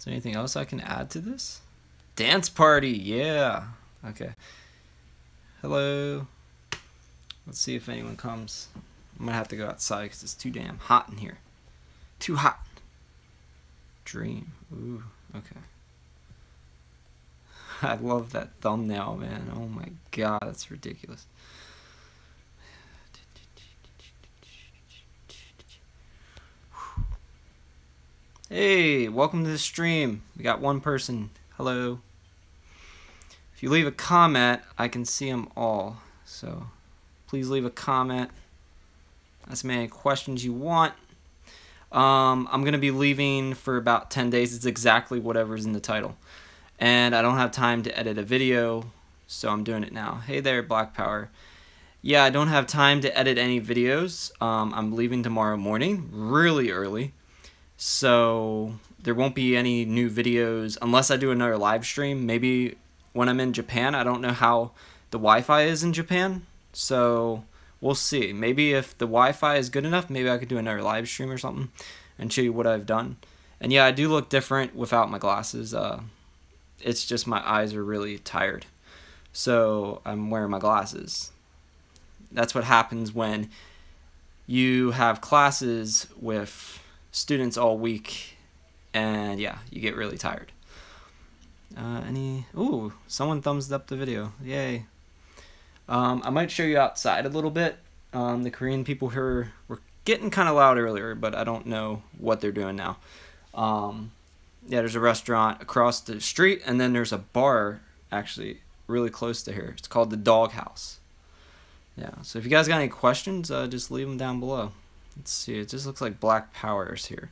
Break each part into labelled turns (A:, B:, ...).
A: there anything else I can add to this? Dance party, yeah. Okay. Hello. Let's see if anyone comes. I'm gonna have to go outside because it's too damn hot in here. Too hot. Dream. Ooh, okay. I love that thumbnail, man. Oh my god, that's ridiculous. Hey, welcome to the stream. We got one person. Hello. If you leave a comment, I can see them all. So please leave a comment. Ask me any questions you want. I'm going to be leaving for about 10 days. It's exactly whatever's in the title. And I don't have time to edit a video, so I'm doing it now. Hey there, Black Power. Yeah, I don't have time to edit any videos. I'm leaving tomorrow morning, really early. So there won't be any new videos unless I do another live stream. Maybe when I'm in Japan. I don't know how the Wi-Fi is in Japan. So we'll see. Maybe if the Wi-Fi is good enough, maybe I could do another live stream or something and show you what I've done. And yeah, I do look different without my glasses. It's just my eyes are really tired. So I'm wearing my glasses. That's what happens when you have classes with students all week, and yeah, you get really tired. Ooh, someone thumbs up the video. Yay. I might show you outside a little bit. The Korean people here were getting kind of loud earlier, but I don't know what they're doing now. Yeah, there's a restaurant across the street, and then there's a bar actually really close to here. It's called the Dog House. Yeah, so if you guys got any questions, just leave them down below. Let's see, it just looks like Black Power is here.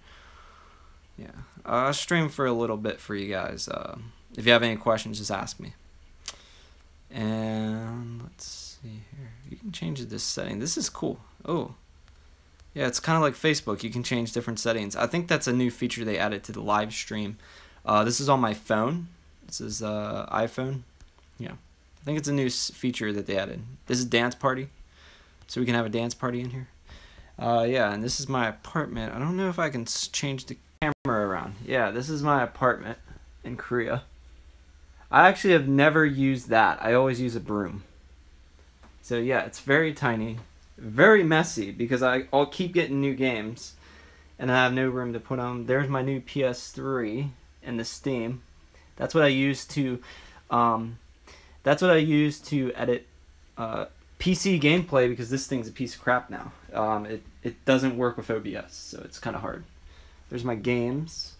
A: Yeah, I'll stream for a little bit for you guys. If you have any questions, just ask me. And let's see here. You can change this setting. This is cool. Oh, yeah, it's kind of like Facebook. You can change different settings. I think that's a new feature they added to the live stream. This is on my phone. This is iPhone. Yeah, I think it's a new feature that they added. This is dance party, so we can have a dance party in here. Yeah, and this is my apartment. I don't know if I can change the camera around. Yeah, this is my apartment in Korea. I actually have never used that. I always use a broom. So yeah, it's very tiny, very messy because I'll keep getting new games and I have no room to put them. There's my new PS3 and the Steam. That's what I use to edit PC gameplay, because this thing's a piece of crap now. It doesn't work with OBS, so it's kind of hard. There's my games,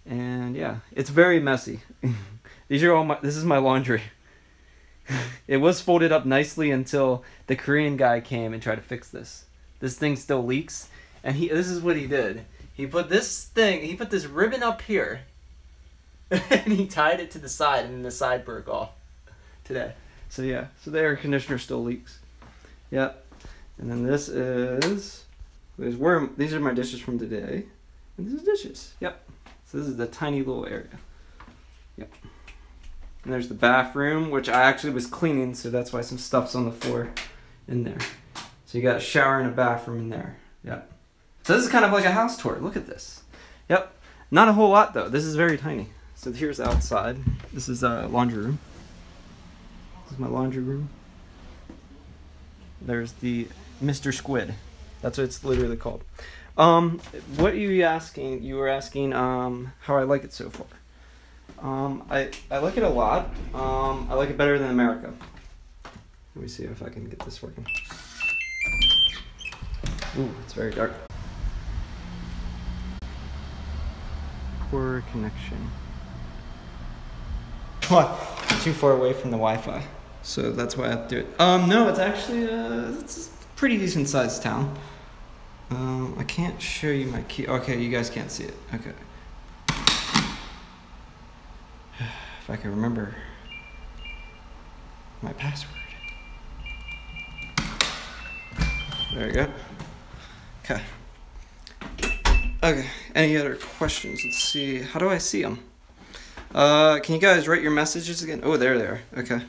A: and yeah, it's very messy. These are all this is my laundry. It was folded up nicely until the Korean guy came and tried to fix this. This thing still leaks, and this is what he did. He put this ribbon up here, and he tied it to the side, and then the side broke off today. So yeah, so the air conditioner still leaks. Yep. And then these are my dishes from today. And this is dishes. Yep. So this is the tiny little area. Yep. And there's the bathroom, which I actually was cleaning, so that's why some stuff's on the floor in there. So you got a shower and a bathroom in there. Yep. So this is kind of like a house tour. Look at this. Yep. Not a whole lot though. This is very tiny. So here's the outside. This is a laundry room. This is my laundry room. There's the Mr. Squid. That's what it's literally called. What are you asking? You were asking how I like it so far. I like it a lot. I like it better than America. Let me see if I can get this working. Ooh, it's very dark. Poor connection. Come on, too far away from the Wi-Fi. So that's why I have to do it. No, it's actually it's a pretty decent sized town. I can't show you my key. Okay, you guys can't see it. Okay. If I can remember my password. There you go. Okay. Okay. Any other questions? Let's see. How do I see them? Can you guys write your messages again? Oh, there they are. Okay.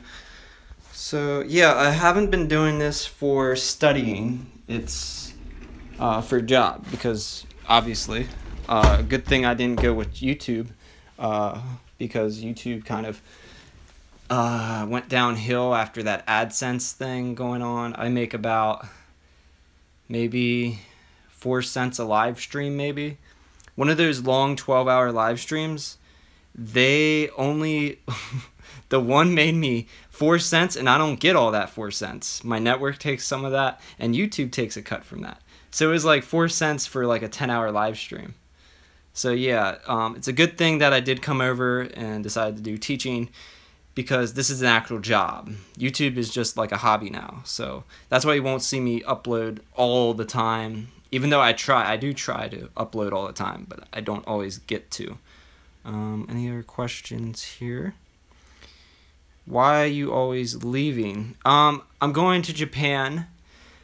A: So yeah, I haven't been doing this for studying. It's for a job, because obviously, good thing I didn't go with YouTube. because YouTube kind of went downhill after that AdSense thing going on. I make about maybe 4 cents a live stream, maybe. One of those long 12-hour live streams, they only... the one made me 4 cents, and I don't get all that 4 cents. My network takes some of that, and YouTube takes a cut from that. So it was like 4 cents for like a 10-hour live stream. So yeah, it's a good thing that I did come over and decided to do teaching, because this is an actual job. YouTube is just like a hobby now. So that's why you won't see me upload all the time. Even though I do try to upload all the time, but I don't always get to. Any other questions here? Why are you always leaving? I'm going to Japan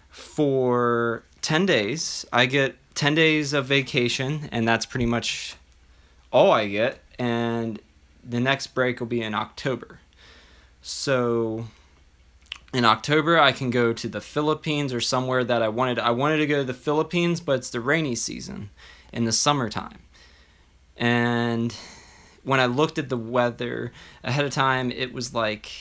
A: for 10 days. I get 10 days of vacation, and that's pretty much all I get. And the next break will be in October. So in October, I can go to the Philippines or somewhere that I wanted. I wanted to go to the Philippines, but it's the rainy season in the summertime. And when I looked at the weather ahead of time, it was like,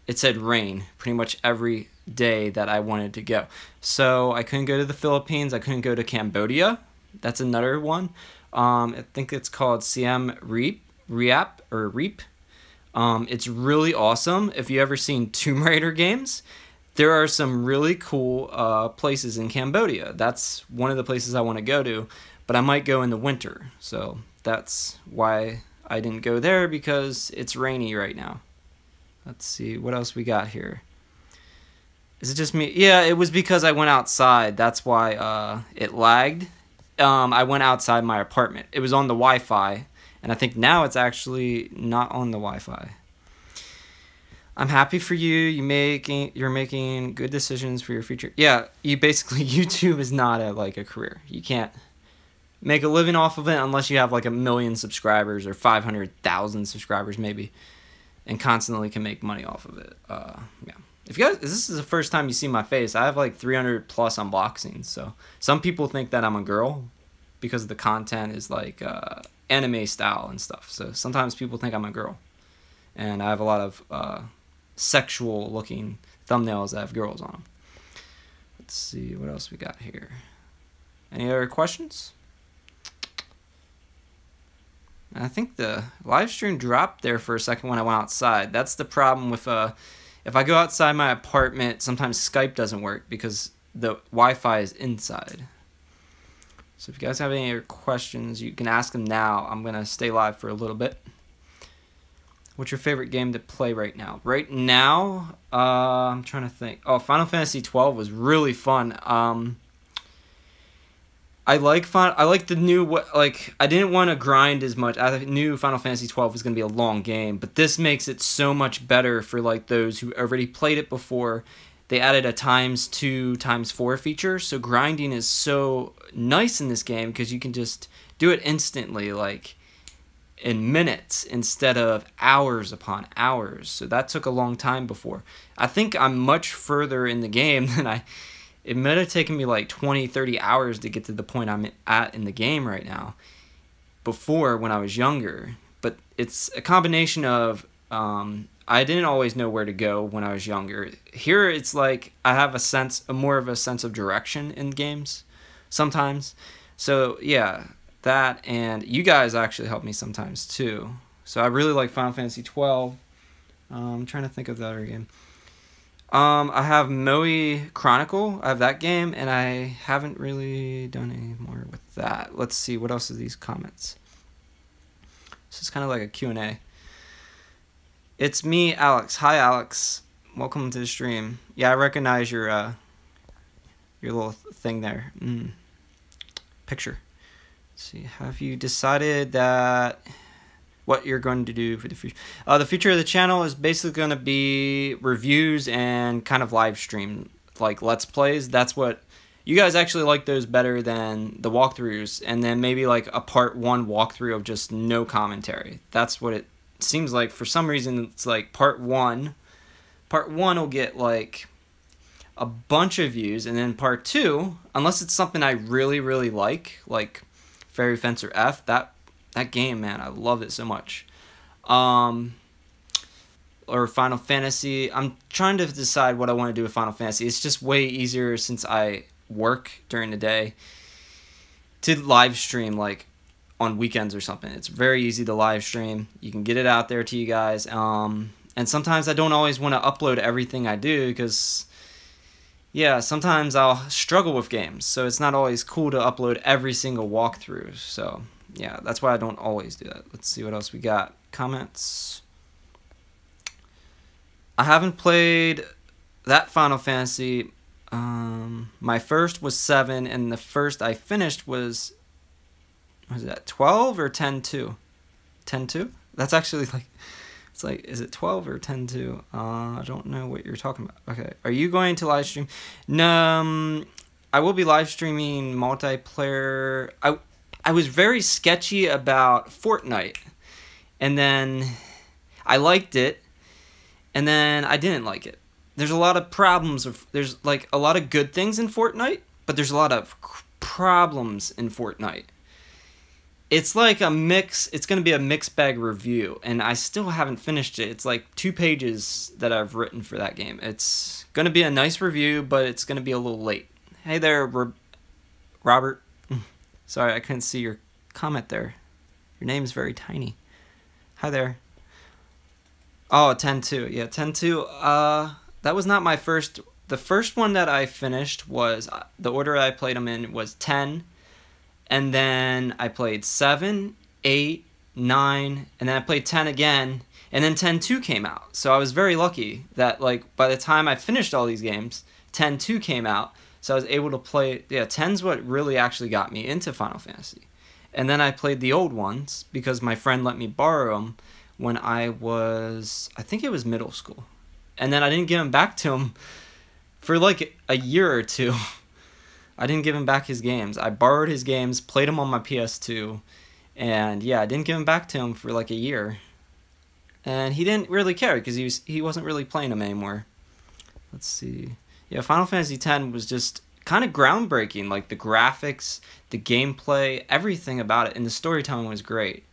A: it said rain pretty much every day that I wanted to go. So I couldn't go to the Philippines. I couldn't go to Cambodia. That's another one. I think it's called Siem Reap. It's really awesome. If you ever seen Tomb Raider games, there are some really cool places in Cambodia. That's one of the places I want to go to, but I might go in the winter. So that's why I didn't go there, because it's rainy right now. Let's see, what else we got here? Is it just me? Yeah, it was because I went outside. That's why it lagged. I went outside my apartment. It was on the Wi-Fi. And I think now it's actually not on the Wi-Fi. I'm happy for you. You're making good decisions for your future. Yeah, you basically, YouTube is not like a career. You can't make a living off of it unless you have like 1 million subscribers or 500,000 subscribers maybe, and constantly can make money off of it. Yeah. If you guys, this is the first time you see my face, I have like 300 plus unboxings. So some people think that I'm a girl because the content is like anime style and stuff. So sometimes people think I'm a girl, and I have a lot of sexual looking thumbnails that have girls on them. Let's see what else we got here. Any other questions? I think the live stream dropped there for a second when I went outside. That's the problem with if I go outside my apartment, sometimes Skype doesn't work because the Wi-Fi is inside. So if you guys have any other questions, you can ask them now. I'm going to stay live for a little bit. What's your favorite game to play right now? Right now, I'm trying to think. Oh, Final Fantasy 12 was really fun. I like the new, I didn't want to grind as much. I knew Final Fantasy 12 was going to be a long game, but this makes it so much better for like those who already played it before. They added a ×2, ×4 feature, so grinding is so nice in this game because you can just do it instantly, like in minutes instead of hours upon hours. So that took a long time before. I think I'm much further in the game than it might have taken me like 20, 30 hours to get to the point I'm at in the game right now before when I was younger. But it's a combination of I didn't always know where to go when I was younger. Here it's like I have more of a sense of direction in games sometimes. So yeah, that, and you guys actually help me sometimes too. So I really like Final Fantasy 12. I'm trying to think of the other game. I have Moe Chronicle. I have that game, and I haven't really done any more with that. Let's see, what else are these comments? This is kind of like a Q&A. It's me, Alex. Hi, Alex. Welcome to the stream. Yeah, I recognize your little thing there. Picture. Let's see. Have you decided that what you're going to do for the future? The future of the channel is basically going to be reviews and kind of live stream, like Let's Plays. That's what you guys actually like, those better than the walkthroughs, and then maybe like a part 1 walkthrough of just no commentary. That's what it seems like. For some reason it's like part 1 will get like a bunch of views, and then part 2, unless it's something I really like Fairy Fencer F, that that game, man, I love it so much. Or Final Fantasy. I'm trying to decide what I want to do with Final Fantasy. It's just way easier since I work during the day to live stream like on weekends or something. It's very easy to live stream. You can get it out there to you guys. And sometimes I don't always want to upload everything I do because, yeah, sometimes I'll struggle with games. So it's not always cool to upload every single walkthrough. So, yeah, that's why I don't always do that. Let's see what else we got. Comments. I haven't played that Final Fantasy. My first was 7, and the first I finished was that 12 or 10-2? 10-2? That's actually like, it's like, is it 12 or 10-2? I don't know what you're talking about. Okay, are you going to live stream? No, I will be live streaming multiplayer. I was very sketchy about Fortnite, and then I liked it, and then I didn't like it. There's a lot of problems with, there's like a lot of good things in Fortnite, but there's a lot of problems in Fortnite. It's like a mix, it's going to be a mixed bag review, and I still haven't finished it. It's like 2 pages that I've written for that game. It's going to be a nice review, but it's going to be a little late. Hey there, Robert. Sorry, I couldn't see your comment there. Your name's very tiny. Hi there. Oh, 10-2. Yeah, 10-2. That was not my first. The first one that I finished was, the order I played them in was 10. And then I played 7, 8, 9, and then I played 10 again. And then 10-2 came out. So I was very lucky that, like, by the time I finished all these games, 10-2 came out. So I was able to play, yeah, 10's what really actually got me into Final Fantasy. And then I played the old ones because my friend let me borrow them when I was, I think it was middle school. And then I didn't give him back to him for like a year or 2. I didn't give him back his games. I borrowed his games, played them on my PS2, and yeah, I didn't give him back to him for like a year. And he didn't really care because he wasn't really playing them anymore. Let's see. Yeah, Final Fantasy X was just kind of groundbreaking. Like the graphics, the gameplay, everything about it, and the storytelling was great.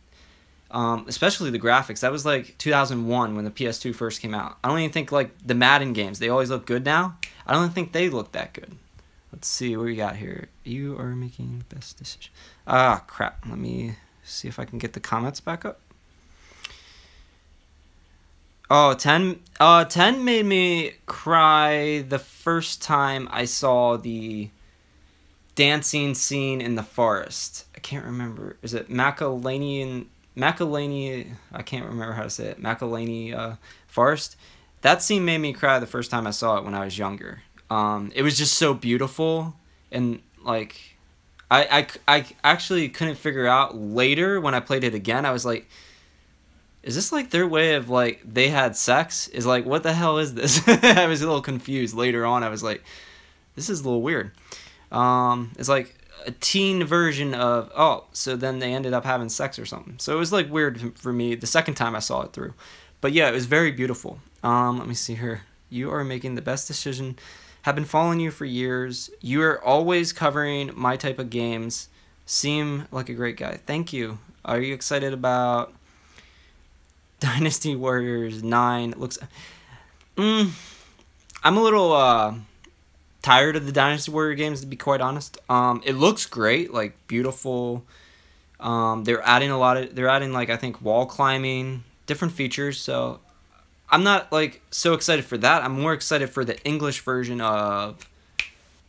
A: Especially the graphics. That was like 2001 when the PS2 first came out. I don't even think like the Madden games, they always look good now. I don't think they look that good. Let's see what we got here. You are making the best decision. Ah, crap. Let me see if I can get the comments back up. Oh, 10 made me cry the first time I saw the dancing scene in the forest. I can't remember. Is it Macalanian? I can't remember how to say it. Macalani Forest. That scene made me cry the first time I saw it when I was younger. It was just so beautiful, and like I actually couldn't figure out later when I played it again. I was like, is this like their way of like they had sex? Is like, what the hell is this? I was a little confused later on. I was like, this is a little weird. It's like a teen version of, oh, so then they ended up having sex or something. So it was like weird for me the second time I saw it through. But yeah, it was very beautiful. Let me see here. You are making the best decision. Have been following you for years. You are always covering my type of games. Seem like a great guy. Thank you. Are you excited about Dynasty Warriors 9? It looks... I'm a little tired of the Dynasty Warrior games, to be quite honest. It looks great, like beautiful. They're adding like, I think, wall climbing, different features. So I'm not like so excited for that. I'm more excited for the English version of,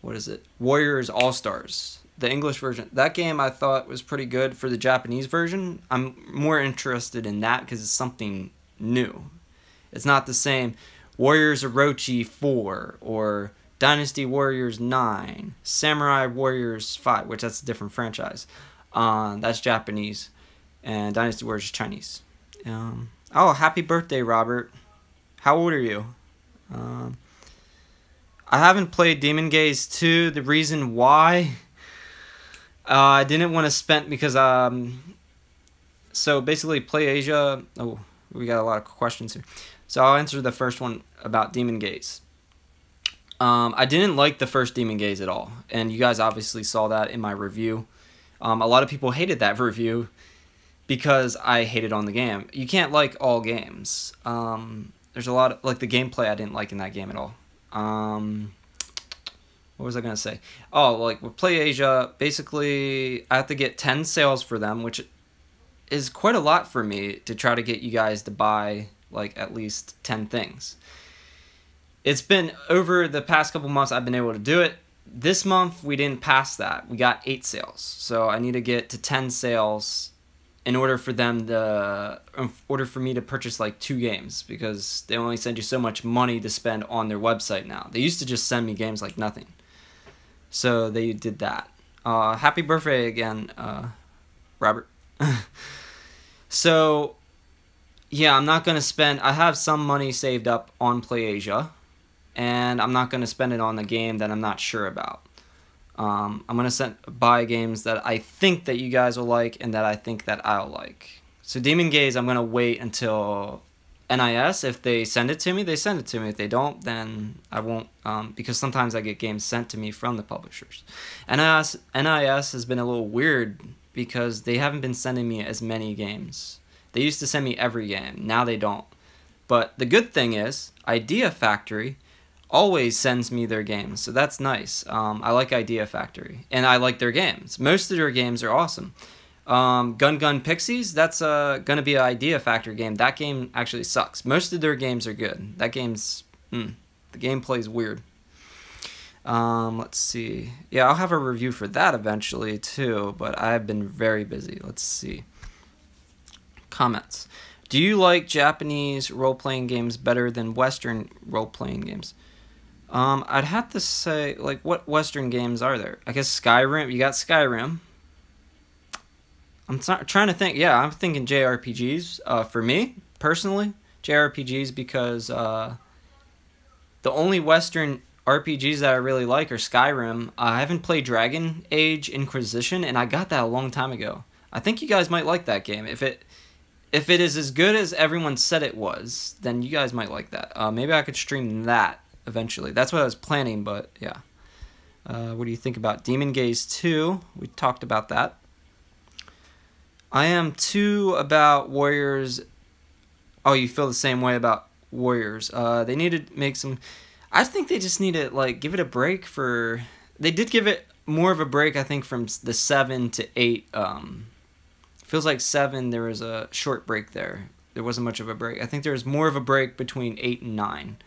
A: what is it? Warriors All-Stars. The English version. That game I thought was pretty good. For the Japanese version, I'm more interested in that because it's something new. It's not the same Warriors Orochi 4 or Dynasty Warriors 9, Samurai Warriors 5, which that's a different franchise. That's Japanese, and Dynasty Warriors is Chinese. Oh, happy birthday, Robert. How old are you? I haven't played Demon Gaze 2. The reason why, I didn't want to spend, because so basically PlayAsia. Oh, we got a lot of questions here. So I'll answer the first one about Demon Gaze. I didn't like the first Demon Gaze at all, and you guys obviously saw that in my review. A lot of people hated that review because I hated on the game. You can't like all games. There's a lot of, like, the gameplay I didn't like in that game at all. What was I going to say? Oh, like, with PlayAsia, basically, I have to get 10 sales for them, which is quite a lot for me to try to get you guys to buy, like, at least 10 things. It's been over the past couple months I've been able to do it. This month, we didn't pass that. We got 8 sales. So I need to get to 10 sales in order for them to, in order for me to purchase like 2 games, because they only send you so much money to spend on their website now. They used to just send me games like nothing. So they did that. Happy birthday again, Robert. So, yeah, I'm not going to spend, I have some money saved up on PlayAsia, and I'm not going to spend it on a game that I'm not sure about. I'm going to buy games that I think that you guys will like and that I think that I'll like. So Demon Gaze, I'm going to wait until NIS. If they send it to me, they send it to me. If they don't, then I won't, because sometimes I get games sent to me from the publishers. NIS has been a little weird because they haven't been sending me as many games. They used to send me every game. Now they don't. But the good thing is, Idea Factory always sends me their games, so that's nice. I like Idea Factory, and I like their games. Most of their games are awesome. Gun Pixies, that's gonna be an Idea Factory game. That game actually sucks. Most of their games are good. That game's the gameplay is weird. Let's see. Yeah, I'll have a review for that eventually too, but I've been very busy. Let's see. Comments. Do you like Japanese role-playing games better than Western role-playing games? I'd have to say, like, what Western games are there? I guess Skyrim. You got Skyrim. I'm trying to think. Yeah, I'm thinking JRPGs. For me, personally, JRPGs, because the only Western RPGs that I really like are Skyrim. I haven't played Dragon Age Inquisition, and I got that a long time ago. I think you guys might like that game. If it is as good as everyone said it was, then you guys might like that. Maybe I could stream that eventually. That's what I was planning, but yeah. What do you think about Demon Gaze 2? We talked about that. I am too about Warriors. Oh, you feel the same way about Warriors. They need to make some... I think they just need to, like, give it a break for... They did give it more of a break, I think, from the 7 to 8. Feels like 7, there was a short break there. There wasn't much of a break. I think there was more of a break between 8 and 9.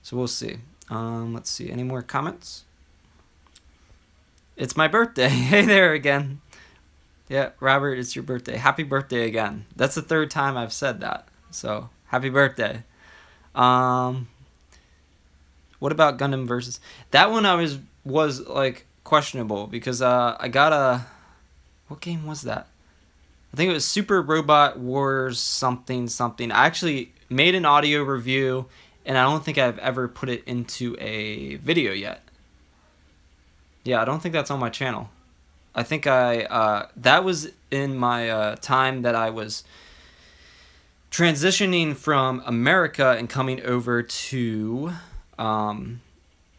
A: So we'll see. Let's see. Any more comments? It's my birthday. Hey there again. Yeah, Robert, it's your birthday. Happy birthday again. That's the 3rd time I've said that. So, happy birthday. What about Gundam versus... That one I was like, questionable, because I got a... What game was that? I think it was Super Robot Wars something. I actually made an audio review, and I don't think I've ever put it into a video yet. Yeah, I don't think that's on my channel. I think that was in my time that I was transitioning from America and coming over to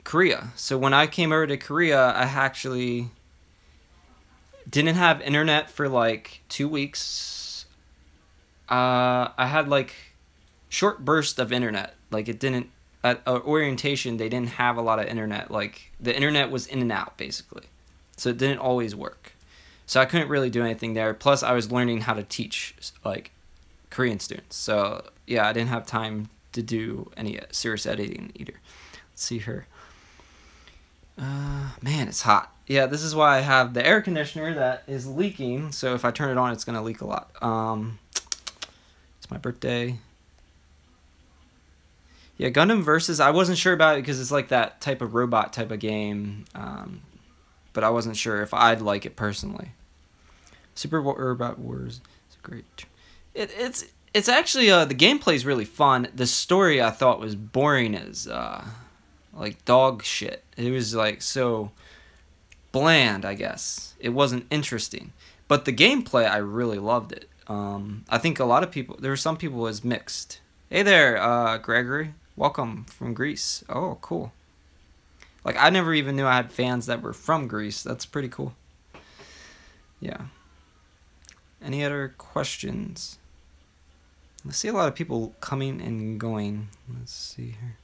A: Korea. So when I came over to Korea, I actually didn't have internet for like 2 weeks. I had like short bursts of internet. Like it didn't, at orientation, they didn't have a lot of internet. Like the internet was in and out basically. So it didn't always work. So I couldn't really do anything there. Plus I was learning how to teach like Korean students. So yeah, I didn't have time to do any serious editing either. Let's see here. Man, it's hot. Yeah, this is why I have the air conditioner that is leaking. So if I turn it on, it's going to leak a lot. It's my birthday. Yeah, Gundam Versus, I wasn't sure about it because it's like that type of robot type of game. But I wasn't sure if I'd like it personally. Super Robot Wars is great. It's actually, the gameplay is really fun. The story I thought was boring as, like dog shit. It was like so bland, I guess. It wasn't interesting. But the gameplay, I really loved it. I think a lot of people, there were some people who was mixed. Hey there, Gregory. Welcome from Greece. Oh, cool. Like, I never even knew I had fans that were from Greece. That's pretty cool. Yeah. Any other questions? I see a lot of people coming and going. Let's see here.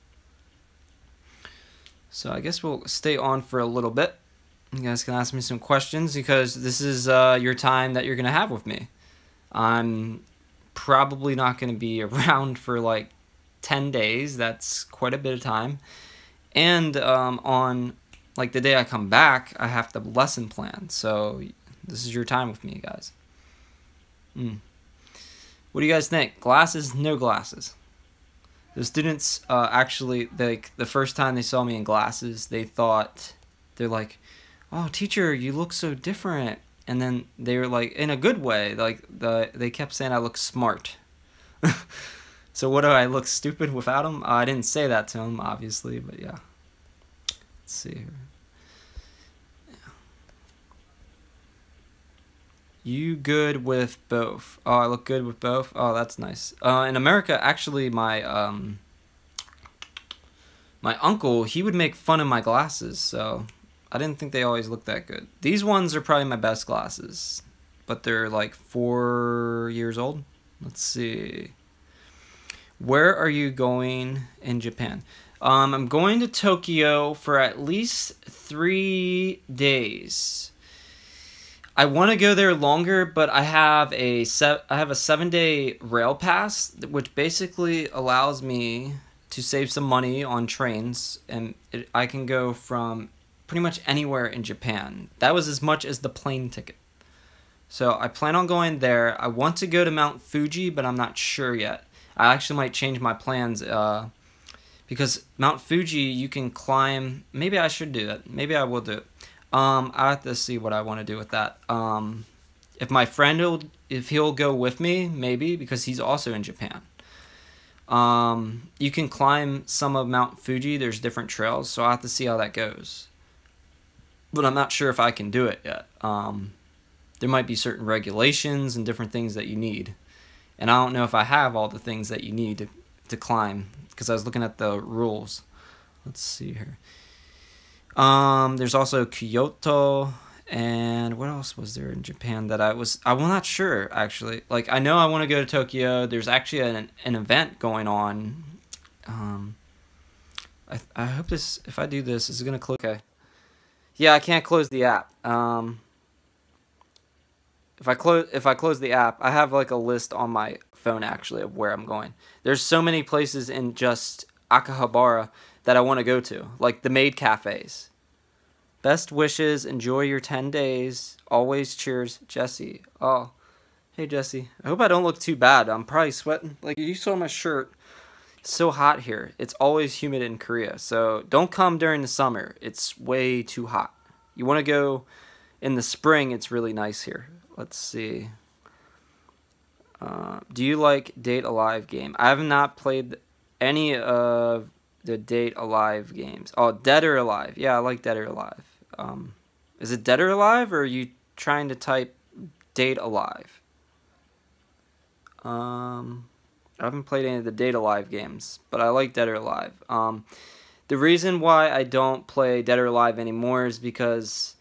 A: So I guess we'll stay on for a little bit. You guys can ask me some questions because this is your time that you're going to have with me. I'm probably not going to be around for like 10 days. That's quite a bit of time. And on like the day I come back, I have the lesson plan. So this is your time with me, guys. What do you guys think? Glasses? No glasses. The students actually, like the first time they saw me in glasses, they're like, "Oh, teacher, you look so different." And then they were like, in a good way, like they kept saying I look smart. So what do I look stupid without them? I didn't say that to them, obviously, but yeah. Let's see here. You good with both? Oh, I look good with both? Oh, that's nice. In America, actually, my uncle, he would make fun of my glasses, so I didn't think they always looked that good. These ones are probably my best glasses, but they're like 4 years old. Let's see. Where are you going in Japan? I'm going to Tokyo for at least 3 days. I want to go there longer, but I have a 7-day rail pass, which basically allows me to save some money on trains, and I can go from pretty much anywhere in Japan. That was as much as the plane ticket. So I plan on going there. I want to go to Mount Fuji, but I'm not sure yet. I actually might change my plans because Mount Fuji you can climb. Maybe I should do that. Maybe I will do it. I have to see what I want to do with that. If my friend if he'll go with me, maybe, because he's also in Japan. You can climb some of Mount Fuji. There's different trails, so I'll have to see how that goes. But I'm not sure if I can do it yet. There might be certain regulations and different things that you need. And I don't know if I have all the things that you need to climb, because I was looking at the rules. Let's see here. There's also Kyoto, and what else was there in Japan that I'm not sure, actually. Like, I know I want to go to Tokyo. There's actually an event going on. I hope this, if I do this, is it going to close? Okay. Yeah, I can't close the app. If I close the app, I have like a list on my phone actually of where I'm going. There's so many places in just Akihabara that I want to go to, like the maid cafes. Best wishes, enjoy your 10 days. Always cheers, Jesse. Oh, hey Jesse. I hope I don't look too bad. I'm probably sweating. Like, you saw my shirt. It's so hot here. It's always humid in Korea. So don't come during the summer. It's way too hot. You want to go in the spring. It's really nice here. Let's see. Do you like Date Alive game? I have not played any of the Date Alive games. Oh, Dead or Alive. Yeah, I like Dead or Alive. Is it Dead or Alive, or are you trying to type Date Alive? I haven't played any of the Date Alive games, but I like Dead or Alive. The reason why I don't play Dead or Alive anymore is because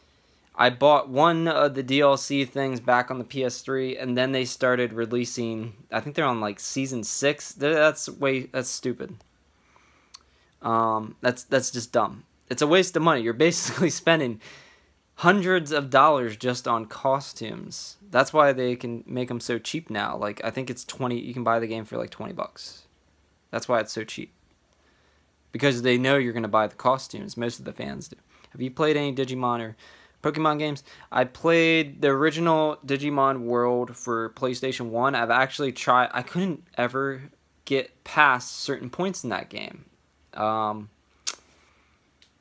A: I bought one of the DLC things back on the PS3, and then they started releasing, I think they're on like season 6. That's stupid. That's just dumb. It's a waste of money. You're basically spending hundreds of dollars just on costumes. That's why they can make them so cheap now. Like, I think it's 20, you can buy the game for like 20 bucks. That's why it's so cheap. Because they know you're going to buy the costumes. Most of the fans do. Have you played any Digimon or Pokemon games? I played the original Digimon World for PlayStation 1. I've actually tried, I couldn't ever get past certain points in that game.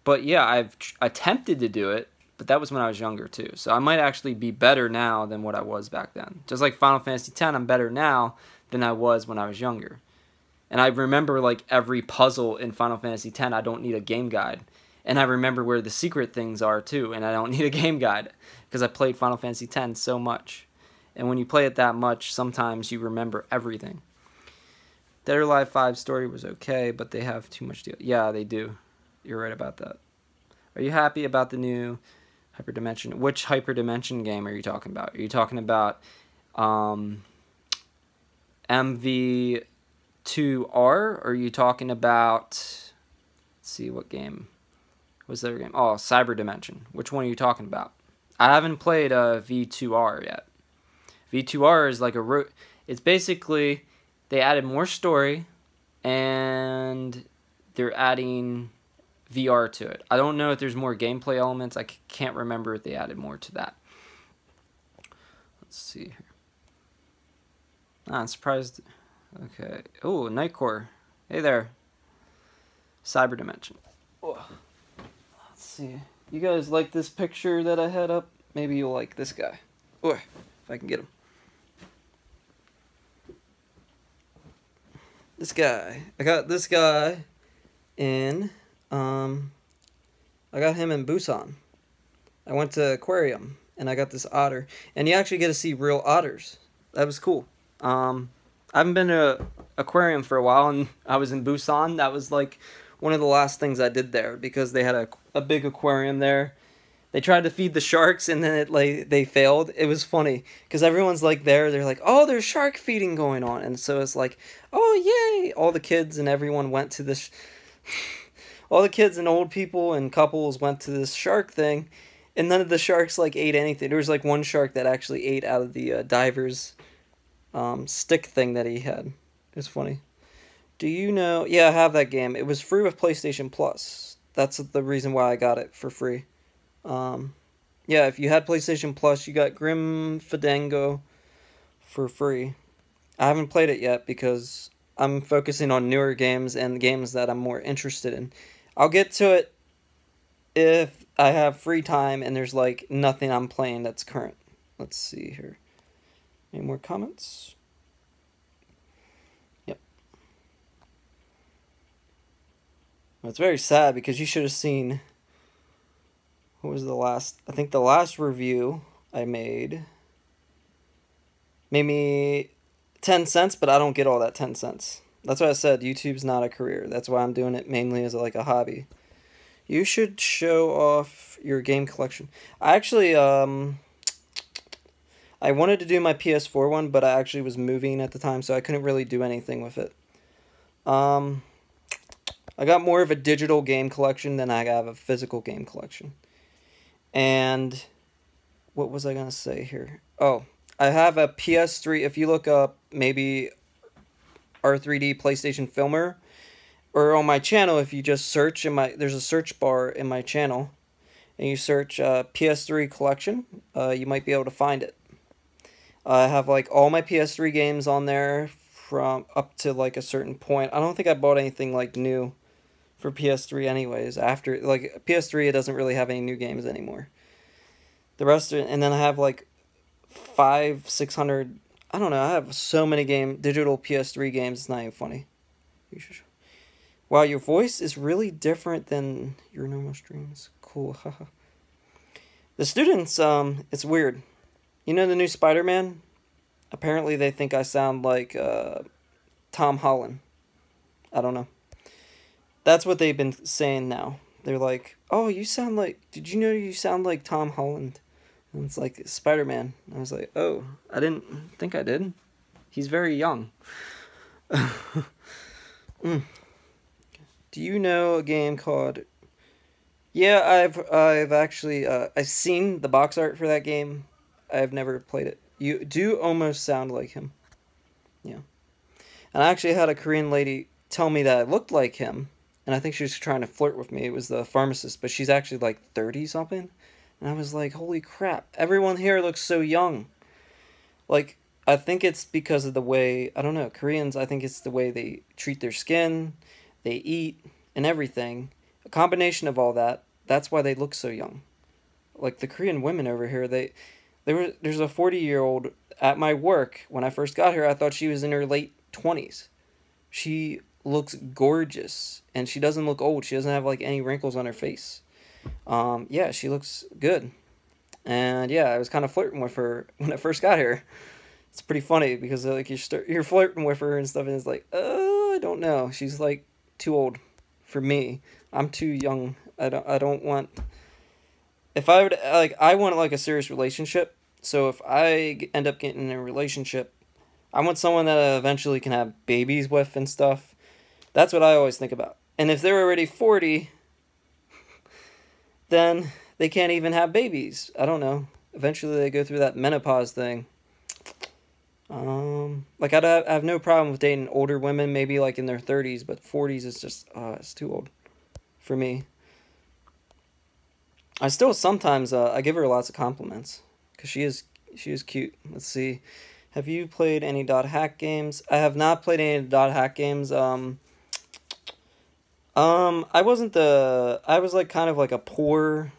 A: But yeah, I've attempted to do it, but that was when I was younger too. So I might actually be better now than what I was back then. Just like Final Fantasy X, I'm better now than I was when I was younger. And I remember like every puzzle in Final Fantasy X, I don't need a game guide. And I remember where the secret things are too, and I don't need a game guide because I played Final Fantasy X so much. And when you play it that much, sometimes you remember everything. Dead or Alive 5 story was okay, but they have too much deal. Yeah, they do. You're right about that. Are you happy about the new Hyperdimension? Which Hyperdimension game are you talking about? Are you talking about MV2R? Or are you talking about, let's see, what game? What's the other game? Oh, Cyber Dimension. Which one are you talking about? I haven't played V2R yet. V2R is like it's basically, they added more story, and they're adding VR to it. I don't know if there's more gameplay elements. I can't remember if they added more to that. Let's see here. I'm surprised. Okay. Oh, Nightcore. Hey there. Cyber Dimension. Oh. Let's see. You guys like this picture that I had up? Maybe you'll like this guy. Oh, if I can get him. This guy. I got this guy in, I got him in Busan. I went to aquarium, and I got this otter. And you actually get to see real otters. That was cool. I haven't been to an aquarium for a while, and I was in Busan. That was like one of the last things I did there, because they had a big aquarium there. They tried to feed the sharks, and then they failed. It was funny because everyone's like there. They're like, "Oh, there's shark feeding going on," and so it's like, "Oh, yay!" All the kids and everyone went to this. All the kids and old people and couples went to this shark thing, and none of the sharks like ate anything. There was like one shark that actually ate out of the diver's stick thing that he had. It's funny. Do you know? Yeah, I have that game. It was free with PlayStation Plus. That's the reason why I got it for free. Yeah, if you had PlayStation Plus, you got Grim Fandango for free. I haven't played it yet because I'm focusing on newer games and games that I'm more interested in. I'll get to it if I have free time and there's like nothing I'm playing that's current. Let's see here. Any more comments? Yep. Well, it's very sad because you should have seen... What was the last... I think the last review I made me 10 cents, but I don't get all that 10 cents. That's why I said YouTube's not a career. That's why I'm doing it mainly as like a hobby. You should show off your game collection. I actually, I wanted to do my PS4 one, but I actually was moving at the time, so I couldn't really do anything with it. I got more of a digital game collection than I have a physical game collection. And what was I going to say here? Oh, I have a PS3. If you look up maybe R3D PlayStation Filmer, or on my channel, if you just search there's a search bar in my channel, and you search PS3 collection, you might be able to find it. I have like all my PS3 games on there from up to like a certain point. I don't think I bought anything like new for PS3 anyways. After like PS3, it doesn't really have any new games anymore. The rest are, and then I have like 500-600. I don't know. I have so many digital PS3 games. It's not even funny. Wow, your voice is really different than your normal streams. Cool. Haha. The students, it's weird. You know the new Spider-Man? Apparently they think I sound like Tom Holland. I don't know. That's what they've been saying now. They're like, "Oh, you sound like... Did you know you sound like Tom Holland?" And it's like, Spider-Man. I was like, "Oh, I didn't think I did. He's very young." Do you know a game called... Yeah, I've actually... I've seen the box art for that game. I've never played it. You do almost sound like him. Yeah. And I actually had a Korean lady tell me that I looked like him. And I think she was trying to flirt with me. It was the pharmacist, but she's actually like 30-something. And I was like, holy crap. Everyone here looks so young. Like, I think it's because of the way, I don't know, Koreans, I think it's the way they treat their skin, they eat, and everything. A combination of all that, that's why they look so young. Like, the Korean women over here, there's a 40-year-old at my work. When I first got here, I thought she was in her late 20s. She looks gorgeous, and she doesn't look old. She doesn't have like any wrinkles on her face. Yeah, she looks good. And yeah, I was kind of flirting with her when I first got here. It's pretty funny because like you're flirting with her and stuff, and it's like, oh, I don't know. She's like too old for me. I'm too young. I don't want... If I would, like, I want like a serious relationship, So if I end up getting in a relationship, I want someone that I eventually can have babies with and stuff. That's what I always think about. And if they're already 40, then they can't even have babies. I don't know. Eventually they go through that menopause thing. Like I have no problem with dating older women, maybe like in their 30s, but 40s is just, it's too old for me. I still sometimes, I give her lots of compliments, because she is cute. Let's see. Have you played any dot hack games? I have not played any dot hack games. I was like kind of like a poor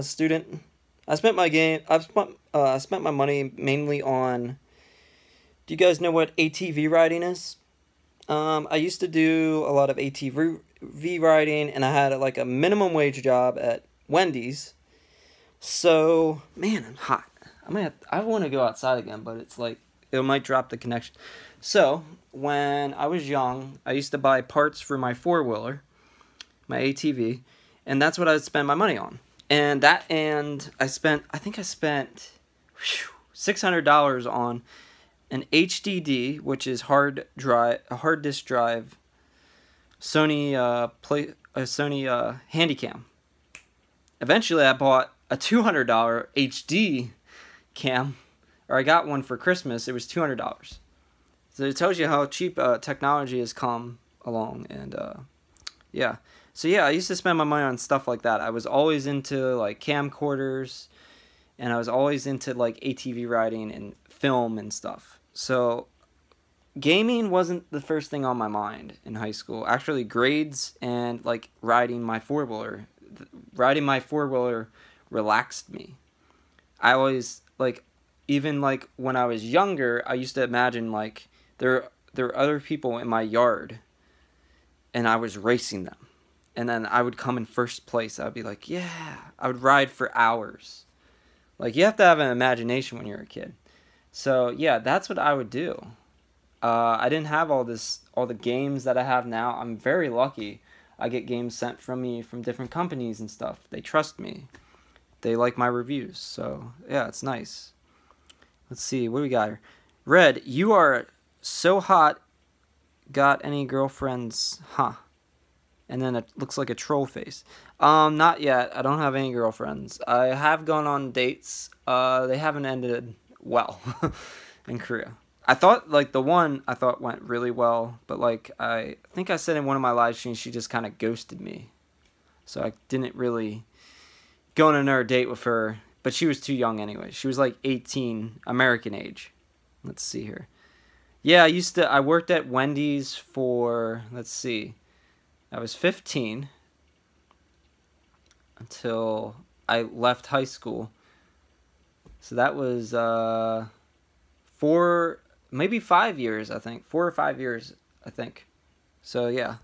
A: student. I spent my money mainly on. Do you guys know what ATV riding is? I used to do a lot of ATV riding, and I had like a minimum wage job at Wendy's. So man, I'm hot. I want to go outside again, but it's like it might drop the connection. So when I was young, I used to buy parts for my four-wheeler, my ATV, and that's what I would spend my money on. And I think I spent $600 on an HDD, which is a hard disk drive, Sony Handycam. Eventually, I bought a $200 HD cam, or I got one for Christmas. It was $200. So it tells you how cheap technology has come along, and yeah. So yeah, I used to spend my money on stuff like that. I was always into like camcorders, and I was always into like ATV riding and film and stuff. So gaming wasn't the first thing on my mind in high school. Actually, grades and like riding my four-wheeler. Riding my four-wheeler relaxed me. I always like, even like when I was younger, I used to imagine like there were other people in my yard, and I was racing them. And then I would come in first place. I would be like, yeah. I would ride for hours. Like, you have to have an imagination when you're a kid. So, yeah, that's what I would do. I didn't have all the games that I have now. I'm very lucky. I get games sent from me from different companies and stuff. They trust me. They like my reviews. So, yeah, it's nice. Let's see. What do we got here? Red, you are so hot. Got any girlfriends? Huh. And then it looks like a troll face. Not yet. I don't have any girlfriends. I have gone on dates. They haven't ended well in Korea. I thought, like, the one I thought went really well, but, like, I think I said in one of my live streams, she just kind of ghosted me. So I didn't really go on another date with her, but she was too young anyway. She was, like, 18, American age. Let's see here. Yeah, I worked at Wendy's for, let's see, I was 15 until I left high school. So that was maybe 5 years, I think. 4 or 5 years, I think. So yeah.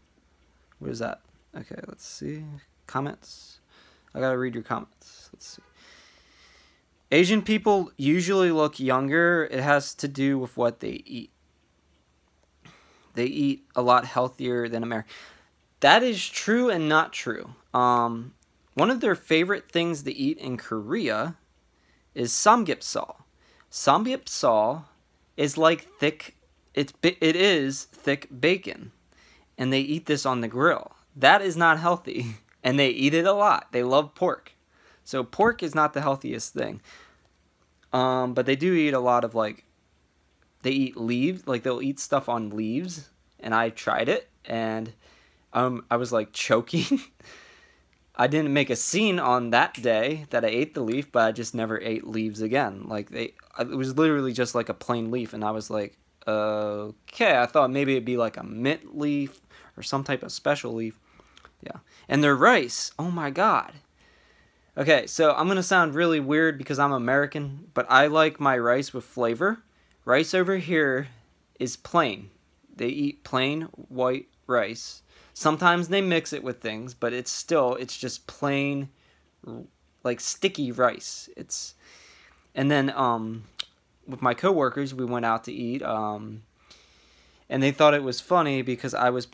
A: What is that? Okay, let's see. Comments. I gotta read your comments. Let's see. Asian people usually look younger. It has to do with what they eat. They eat a lot healthier than Americans. That is true and not true. One of their favorite things to eat in Korea is samgyeopsal. Samgyeopsal is like thick. It is thick bacon, and they eat this on the grill. That is not healthy, and they eat it a lot. They love pork, so pork is not the healthiest thing. But they do eat a lot of like. They eat leaves, like they'll eat stuff on leaves, and I tried it, and I was like choking. I didn't make a scene on that day that I ate the leaf, but I just never ate leaves again. Like it was literally just like a plain leaf, and I was like, okay. I thought maybe it'd be like a mint leaf or some type of special leaf. Yeah, and their rice. Oh my god. Okay, so I'm gonna sound really weird because I'm American, but I like my rice with flavor. Rice over here is plain. They eat plain white rice. Sometimes they mix it with things, but it's just plain, like, sticky rice. And then, with my coworkers, we went out to eat, and they thought it was funny because I was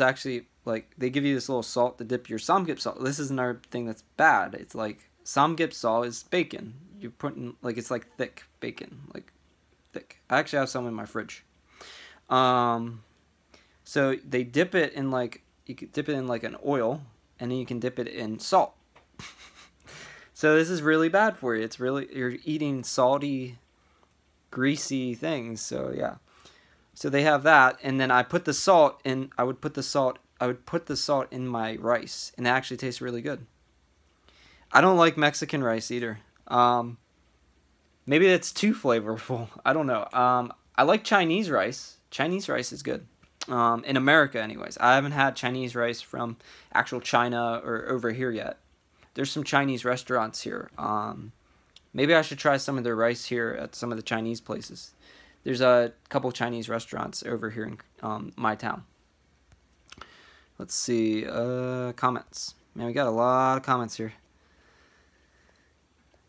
A: actually, like, they give you this little salt to dip your samgyeopsal. This is another thing that's bad. It's like, samgyeopsal is bacon. you're putting, like, it's like thick bacon, like thick. I actually have some in my fridge. So they dip it in, like, you could dip it in like an oil, and then you can dip it in salt. So this is really bad for you. It's really, you're eating salty, greasy things. So yeah. So they have that, and then I put the salt in. I would put the salt in my rice, and it actually tastes really good. I don't like Mexican rice either. Maybe it's too flavorful. I don't know. I like Chinese rice. Chinese rice is good. In America, anyways. I haven't had Chinese rice from actual China or over here yet. There's some Chinese restaurants here. Maybe I should try some of their rice here at some of the Chinese places. There's a couple Chinese restaurants over here in my town. Let's see. Comments. Man, we got a lot of comments here.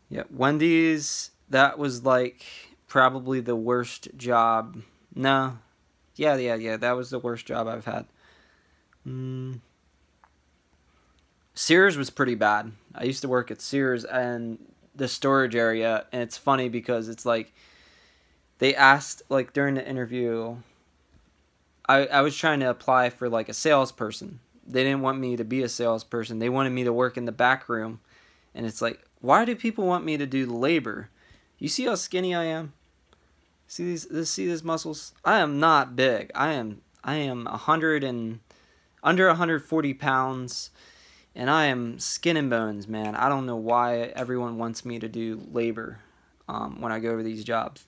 A: Yeah, Wendy's, that was like probably the worst job. No. Yeah, that was the worst job I've had. Sears was pretty bad. I used to work at Sears and the storage area, and it's funny because it's like they asked, like, during the interview, I was trying to apply for like a salesperson. They didn't want me to be a salesperson. They wanted me to work in the back room, and it's like, why do people want me to do the labor? You see how skinny I am? See these muscles? I am not big. I am 100 and under 140 pounds, and I am skin and bones, man. I don't know why everyone wants me to do labor when I go over these jobs.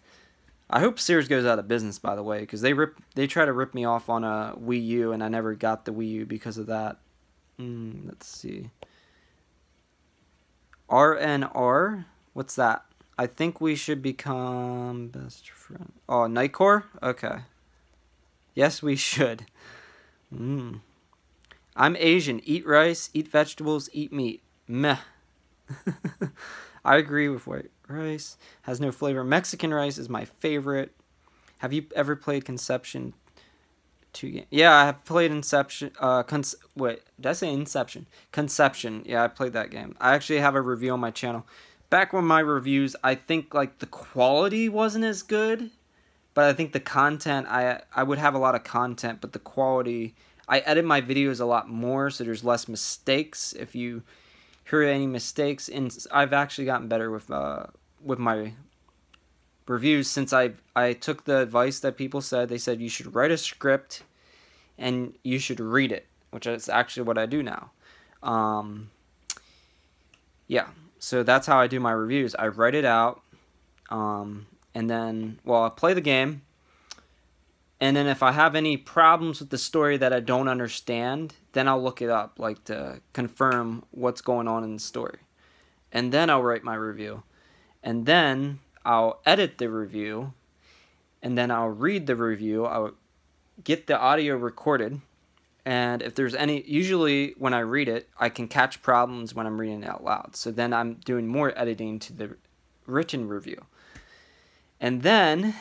A: I hope Sears goes out of business, by the way, because they try to rip me off on a Wii U, and I never got the Wii U because of that. Let's see. RNR? What's that? I think we should become best friend. Oh, Nightcore? Okay. Yes, we should. I'm Asian. Eat rice, eat vegetables, eat meat. Meh. I agree with white rice. Has no flavor. Mexican rice is my favorite. Have you ever played Conception 2 game? Yeah, I have played Inception. Wait, did I say Inception? Conception. Yeah, I played that game. I actually have a review on my channel. Back when my reviews, I think like the quality wasn't as good, but I think the content, I would have a lot of content, but the quality, I edit my videos a lot more, so there's less mistakes. If you hear any mistakes, and I've actually gotten better with my reviews since I took the advice that people said. They said you should write a script and you should read it, which is actually what I do now. Yeah, so that's how I do my reviews. I write it out, and then, well, I play the game, and then if I have any problems with the story that I don't understand, then I'll look it up, like, to confirm what's going on in the story. And then I'll write my review. And then I'll edit the review, and then I'll read the review. I'll get the audio recorded, and if there's any, usually when I read it, I can catch problems when I'm reading it out loud. So then I'm doing more editing to the written review. And then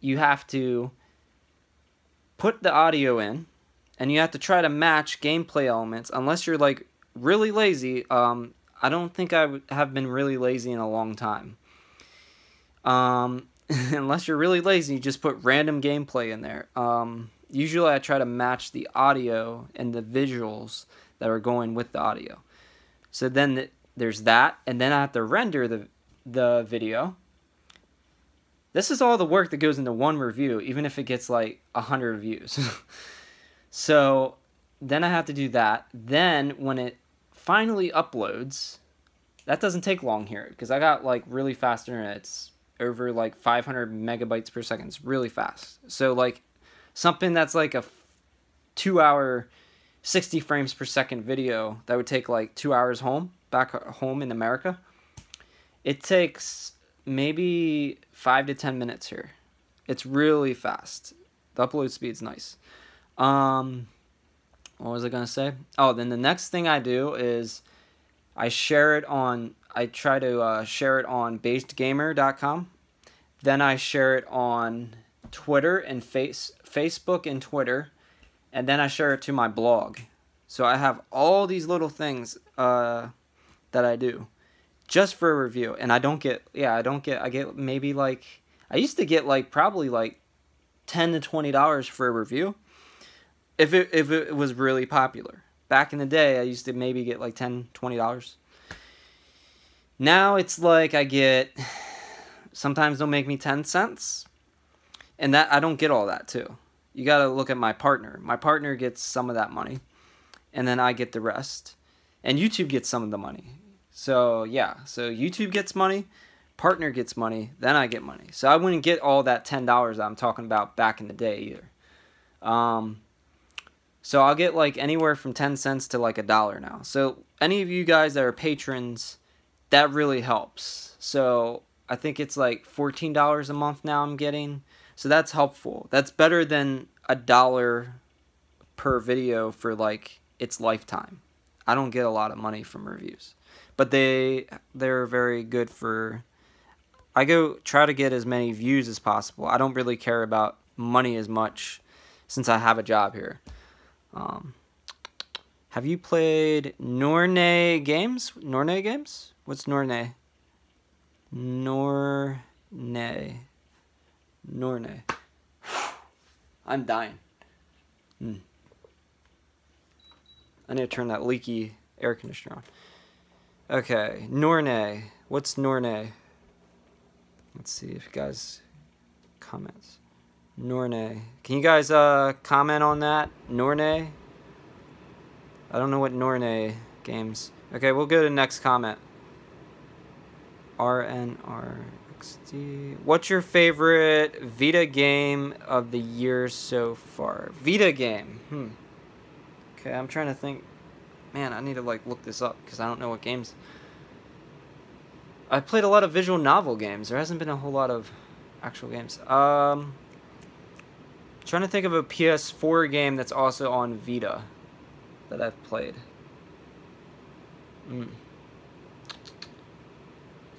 A: you have to put the audio in, and you have to try to match gameplay elements, unless you're like really lazy. I don't think I have been really lazy in a long time. Unless you're really lazy, you just put random gameplay in there. Usually I try to match the audio and the visuals that are going with the audio. So then there's that, and then I have to render the video. This is all the work that goes into one review, even if it gets like 100 views. So then I have to do that. Then when it finally uploads, that doesn't take long here, because I got like really fast internet. It's over like 500 megabytes per second. It's really fast. So like something that's like a 2-hour 60 frames per second video that would take like 2 hours back home in America, it takes maybe 5 to 10 minutes here. It's really fast. The upload speed's nice. What was I gonna say? Oh, then the next thing I do is I share it on, I try to share it on basedgamer.com. Then I share it on Twitter and Facebook and Twitter, and then I share it to my blog. So I have all these little things that I do. just for a review. And I don't get, yeah, I get maybe like, I used to get like probably like $10 to $20 for a review if it was really popular. Back in the day, I used to maybe get like $10, $20. Now it's like I get, sometimes they'll make me 10 cents. And that I don't get all that too. You got to look at my partner. My partner gets some of that money. And then I get the rest. And YouTube gets some of the money. So yeah, so YouTube gets money, partner gets money, then I get money. So I wouldn't get all that $10 I'm talking about back in the day either. So I'll get like anywhere from 10 cents to like $1 now. So any of you guys that are patrons, that really helps. So I think it's like $14 a month now I'm getting. So that's helpful. That's better than $1 per video for like its lifetime. I don't get a lot of money from reviews, but they're very good for. I go try to get as many views as possible. I don't really care about money as much since I have a job here. Have you played Norne games? Norne games? What's Norne? Norne. I'm dying. I need to turn that leaky air conditioner on. Okay, Norne. What's Norne? Let's see if you guys comments. Norne. Can you guys comment on that? Norne? I don't know what Norne games. Okay, we'll go to the next comment. RNRXD. What's your favorite Vita game of the year so far? Vita game. Okay, I'm trying to think. Man, I need to like look this up because I don't know what games. I played a lot of visual novel games. There hasn't been a whole lot of actual games. Trying to think of a PS4 game that's also on Vita that I've played. You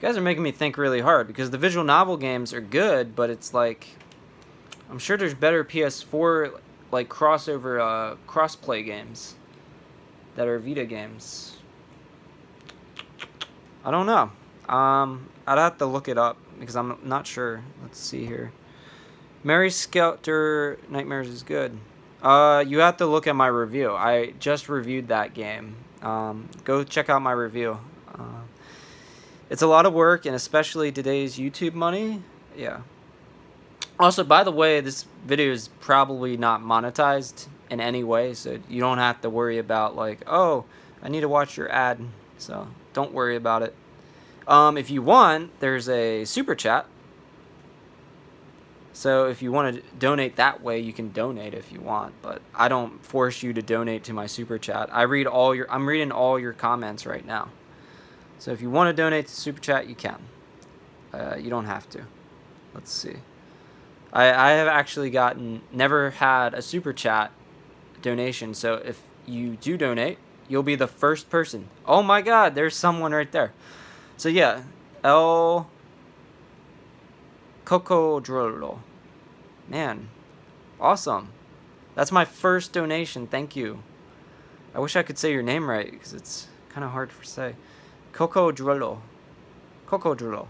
A: guys are making me think really hard because the visual novel games are good, but it's like I'm sure there's better PS4 like crossover crossplay games that are Vita games. I don't know. I'd have to look it up because I'm not sure. Let's see here. Mary Skelter Nightmares is good. You have to look at my review. I just reviewed that game. Go check out my review. It's a lot of work, and especially today's YouTube money. Yeah. Also, by the way, this video is probably not monetized in any way, so you don't have to worry about like, oh, I need to watch your ad. So don't worry about it. If you want, there's a super chat. So if you want to donate that way, you can donate if you want, but I don't force you to donate to my super chat. I'm reading all your comments right now. So if you want to donate to super chat, you can. You don't have to. Let's see. I have actually never had a super chat donation. So if you do donate, you'll be the first person. Oh my God, there's someone right there. So yeah, El Cocodrolo. Man, awesome. That's my first donation. Thank you. I wish I could say your name right because it's kind of hard to say. Cocodrolo. Cocodrolo.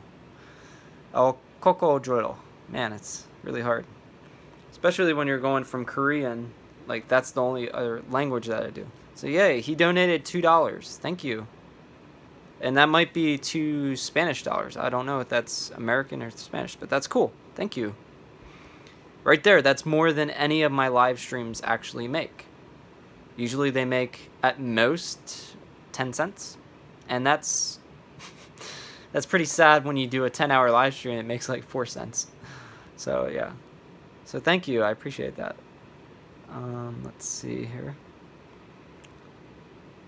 A: El Cocodrolo. Man, it's really hard. Especially when you're going from Korean. Like, that's the only other language that I do. So, yay, he donated $2. Thank you. And that might be $2 Spanish dollars. I don't know if that's American or Spanish, but that's cool. Thank you. Right there, that's more than any of my live streams actually make. Usually they make, at most, 10 cents. And that's that's pretty sad when you do a 10-hour live stream. It makes like 4 cents. So, yeah. So, thank you. I appreciate that. Let's see here.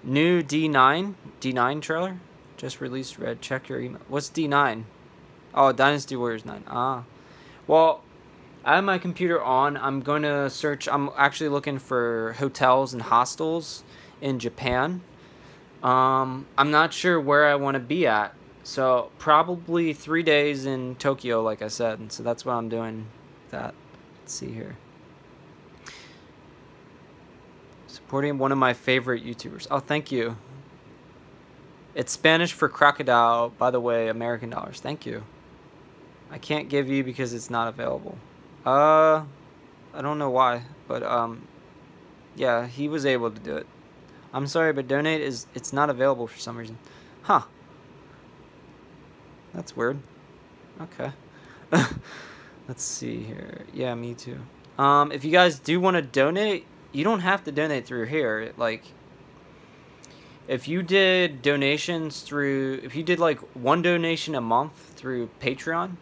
A: New D9 trailer. Just released. Red. Check your email. What's D9? Oh, Dynasty Warriors 9. Ah. Well, I have my computer on. I'm going to search. I'm actually looking for hotels and hostels in Japan. I'm not sure where I want to be at. So, probably 3 days in Tokyo, like I said. And so, that's what I'm doing. Let's see here. Supporting one of my favorite YouTubers. Oh, thank you. It's Spanish for crocodile, by the way, American dollars. Thank you. I can't give you because it's not available. I don't know why, but yeah, he was able to do it. I'm sorry, but donate it's not available for some reason. Huh. That's weird. Okay. Let's see here. Yeah, me too. If you guys do want to donate, you don't have to donate through here. Like, if you did donations through, if you did like one donation a month through Patreon,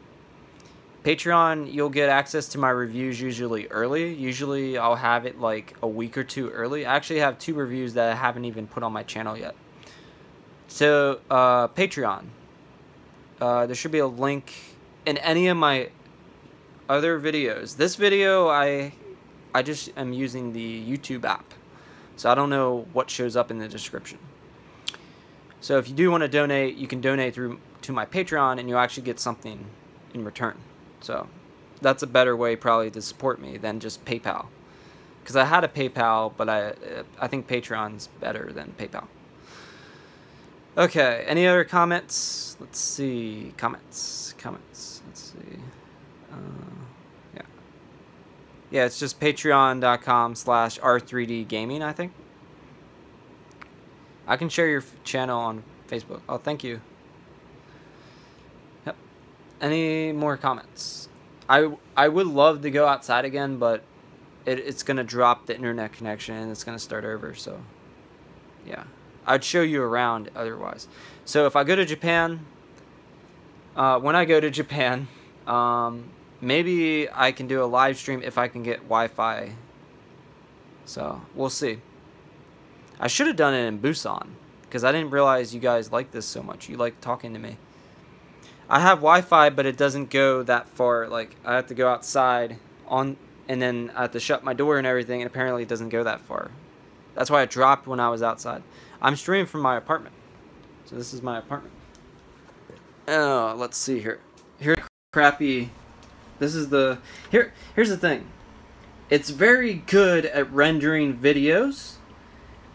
A: you'll get access to my reviews usually early. Usually I'll have it like a week or two early. I actually have 2 reviews that I haven't even put on my channel yet. So, Patreon. There should be a link in any of my other videos. This video, I just am using the YouTube app. So I don't know what shows up in the description. So if you do want to donate, you can donate to my Patreon and you'll actually get something in return. So that's a better way probably to support me than just PayPal. Because I had a PayPal, but I think Patreon's better than PayPal. Okay, any other comments? Let's see. Comments. Let's see. Yeah. Yeah, it's just patreon.com/r3dgaming, I think. I can share your channel on Facebook. Oh, thank you. Yep. Any more comments? I would love to go outside again, but it's going to drop the internet connection and it's going to start over, so yeah. I'd show you around otherwise. So if I go to Japan, when I go to Japan, maybe I can do a live stream if I can get Wi-Fi. So we'll see. I should have done it in Busan because I didn't realize you guys like this so much. You like talking to me. I have Wi-Fi, but it doesn't go that far. Like, I have to go outside and then I have to shut my door and everything, and apparently it doesn't go that far. That's why it dropped when I was outside. I'm streaming from my apartment. So this is my apartment. Oh, let's see here. Here's crappy. This is the here's the thing. It's very good at rendering videos,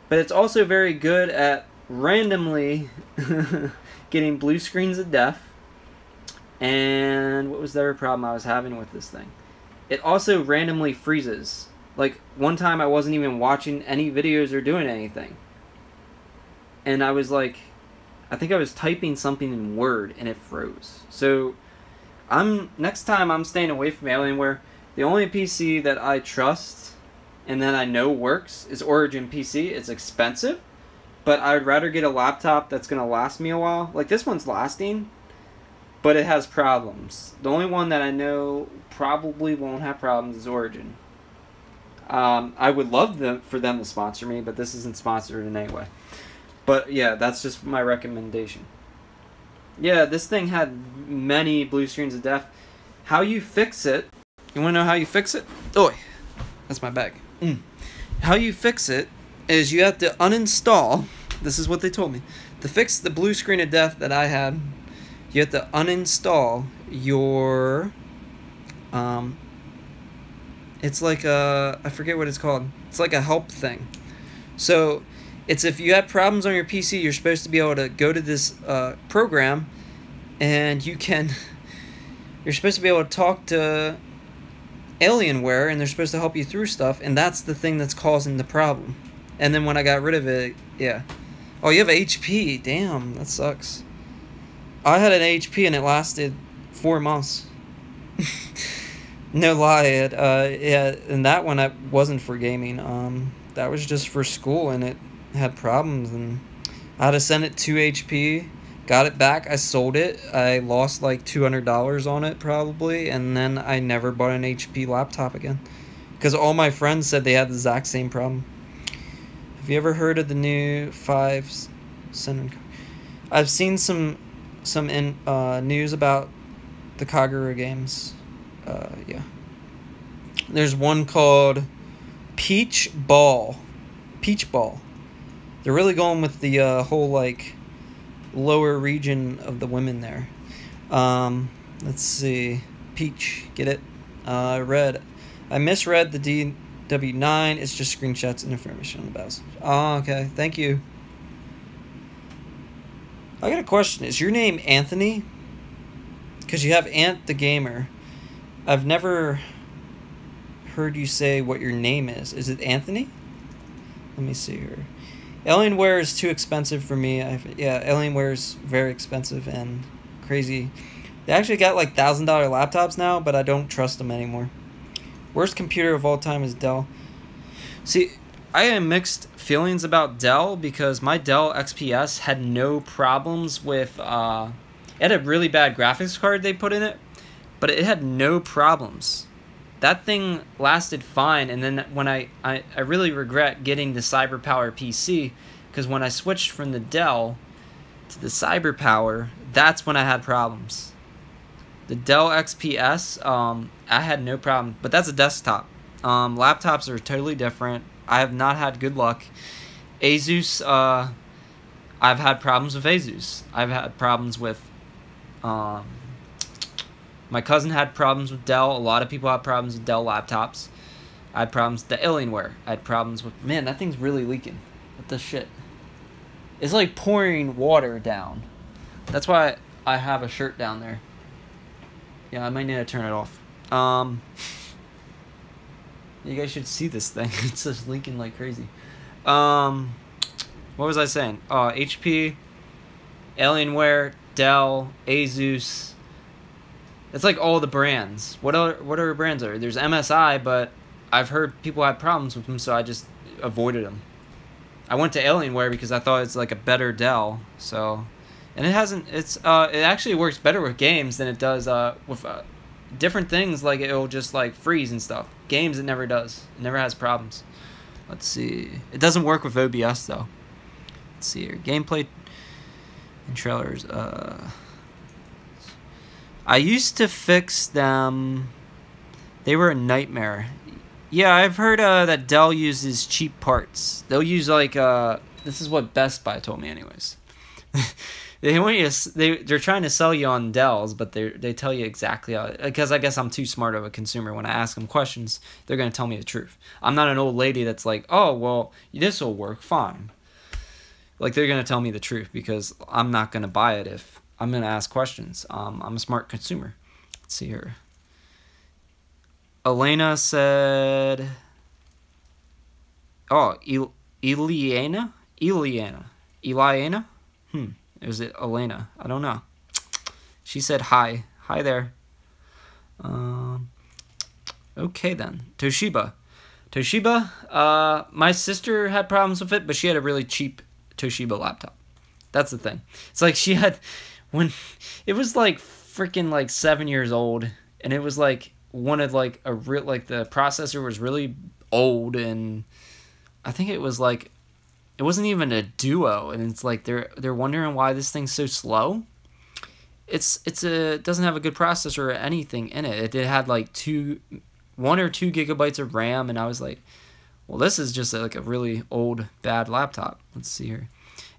A: but it's also very good at randomly getting blue screens of death. And what was the other problem I was having with this thing? It also randomly freezes. Like, one time I wasn't even watching any videos or doing anything. And I was like, I think I was typing something in Word and it froze. So, next time I'm staying away from Alienware. The only PC that I trust and that I know works is Origin PC. It's expensive, but I'd rather get a laptop that's going to last me a while. Like, this one's lasting, but it has problems. The only one that I know probably won't have problems is Origin. I would love for them to sponsor me, but this isn't sponsored in any way. But yeah, that's just my recommendation. Yeah, this thing had many blue screens of death. How you fix it? You want to know how you fix it? Oh, that's my bag. How you fix it is you have to uninstall. This is what they told me. To fix the blue screen of death that I had, you have to uninstall your it's like a, I forget what it's called. It's like a help thing. So it's if you have problems on your PC, you're supposed to be able to go to this program, and you're supposed to be able to talk to Alienware, and they're supposed to help you through stuff, and that's the thing that's causing the problem. And then when I got rid of it, yeah. Oh, you have HP. Damn, that sucks. I had an HP and it lasted 4 months. No lie, yeah, and that one wasn't for gaming. That was just for school, and it had problems, and I had to send it to HP. Got it back. I sold it. I lost like $200 on it probably, and then I never bought an HP laptop again because all my friends said they had the exact same problem. Have you ever heard of the new 5 Senran? I've seen some news about the Kagura games. Yeah. There's one called Peach Ball. They're really going with the whole like lower region of the women there. Let's see. Peach, get it? Red. I misread the DW9. It's just screenshots and information on the battles. Oh, okay. Thank you. I got a question. Is your name Anthony? Because you have Ant the Gamer. I've never heard you say what your name is. Is it Anthony? Let me see here. Alienware is too expensive for me. Yeah, Alienware is very expensive and crazy. They actually got like $1,000 laptops now, but I don't trust them anymore. Worst computer of all time is Dell. See, I have mixed feelings about Dell because my Dell XPS had no problems with... it had a really bad graphics card they put in it, but it had no problems. That thing lasted fine, and then when I really regret getting the CyberPower PC, because when I switched from the Dell to the CyberPower, that's when I had problems. The Dell XPS, I had no problem, but that's a desktop. Laptops are totally different. I have not had good luck. Asus, I've had problems with Asus. I've had problems with, my cousin had problems with Dell. A lot of people have problems with Dell laptops. I had problems with the Alienware. I had problems with... Man, that thing's really leaking. What the shit? It's like pouring water down. That's why I have a shirt down there. Yeah, I might need to turn it off. You guys should see this thing. It's just leaking like crazy. What was I saying? HP, Alienware, Dell, Asus. It's like all the brands. What other brands are there? There's MSI, but I've heard people had problems with them, so I just avoided them. I went to Alienware because I thought it's like a better Dell. So, and it hasn't. It actually works better with games than it does with different things. Like it'll just like freeze and stuff. Games it never does. It never has problems. Let's see. It doesn't work with OBS though. Let's see here. Gameplay and trailers. I used to fix them. They were a nightmare. Yeah, I've heard that Dell uses cheap parts. They'll use like this is what Best Buy told me anyways. They want you to, they're trying to sell you on Dells, but they tell you exactly how, because I guess I'm too smart of a consumer. When I ask them questions, they're going to tell me the truth. I'm not an old lady that's like, oh, well, this will work fine. Like, they're going to tell me the truth because I'm not going to buy it if I'm going to ask questions. I'm a smart consumer. Let's see here. Elena said, oh, Eliana? Was it Elena? I don't know. She said hi. Hi there. Okay then. Toshiba. My sister had problems with it, but she had a really cheap Toshiba laptop. That's the thing. It's like she had, when it was like freaking like 7 years old, and it was like wanted like a real, like the processor was really old, and I think it was like, it wasn't even a Duo, and it's like they're wondering why this thing's so slow. It doesn't have a good processor or anything in it. It had like 1 or 2 gigabytes of RAM, and I was like, well, this is just like a really old bad laptop. Let's see here.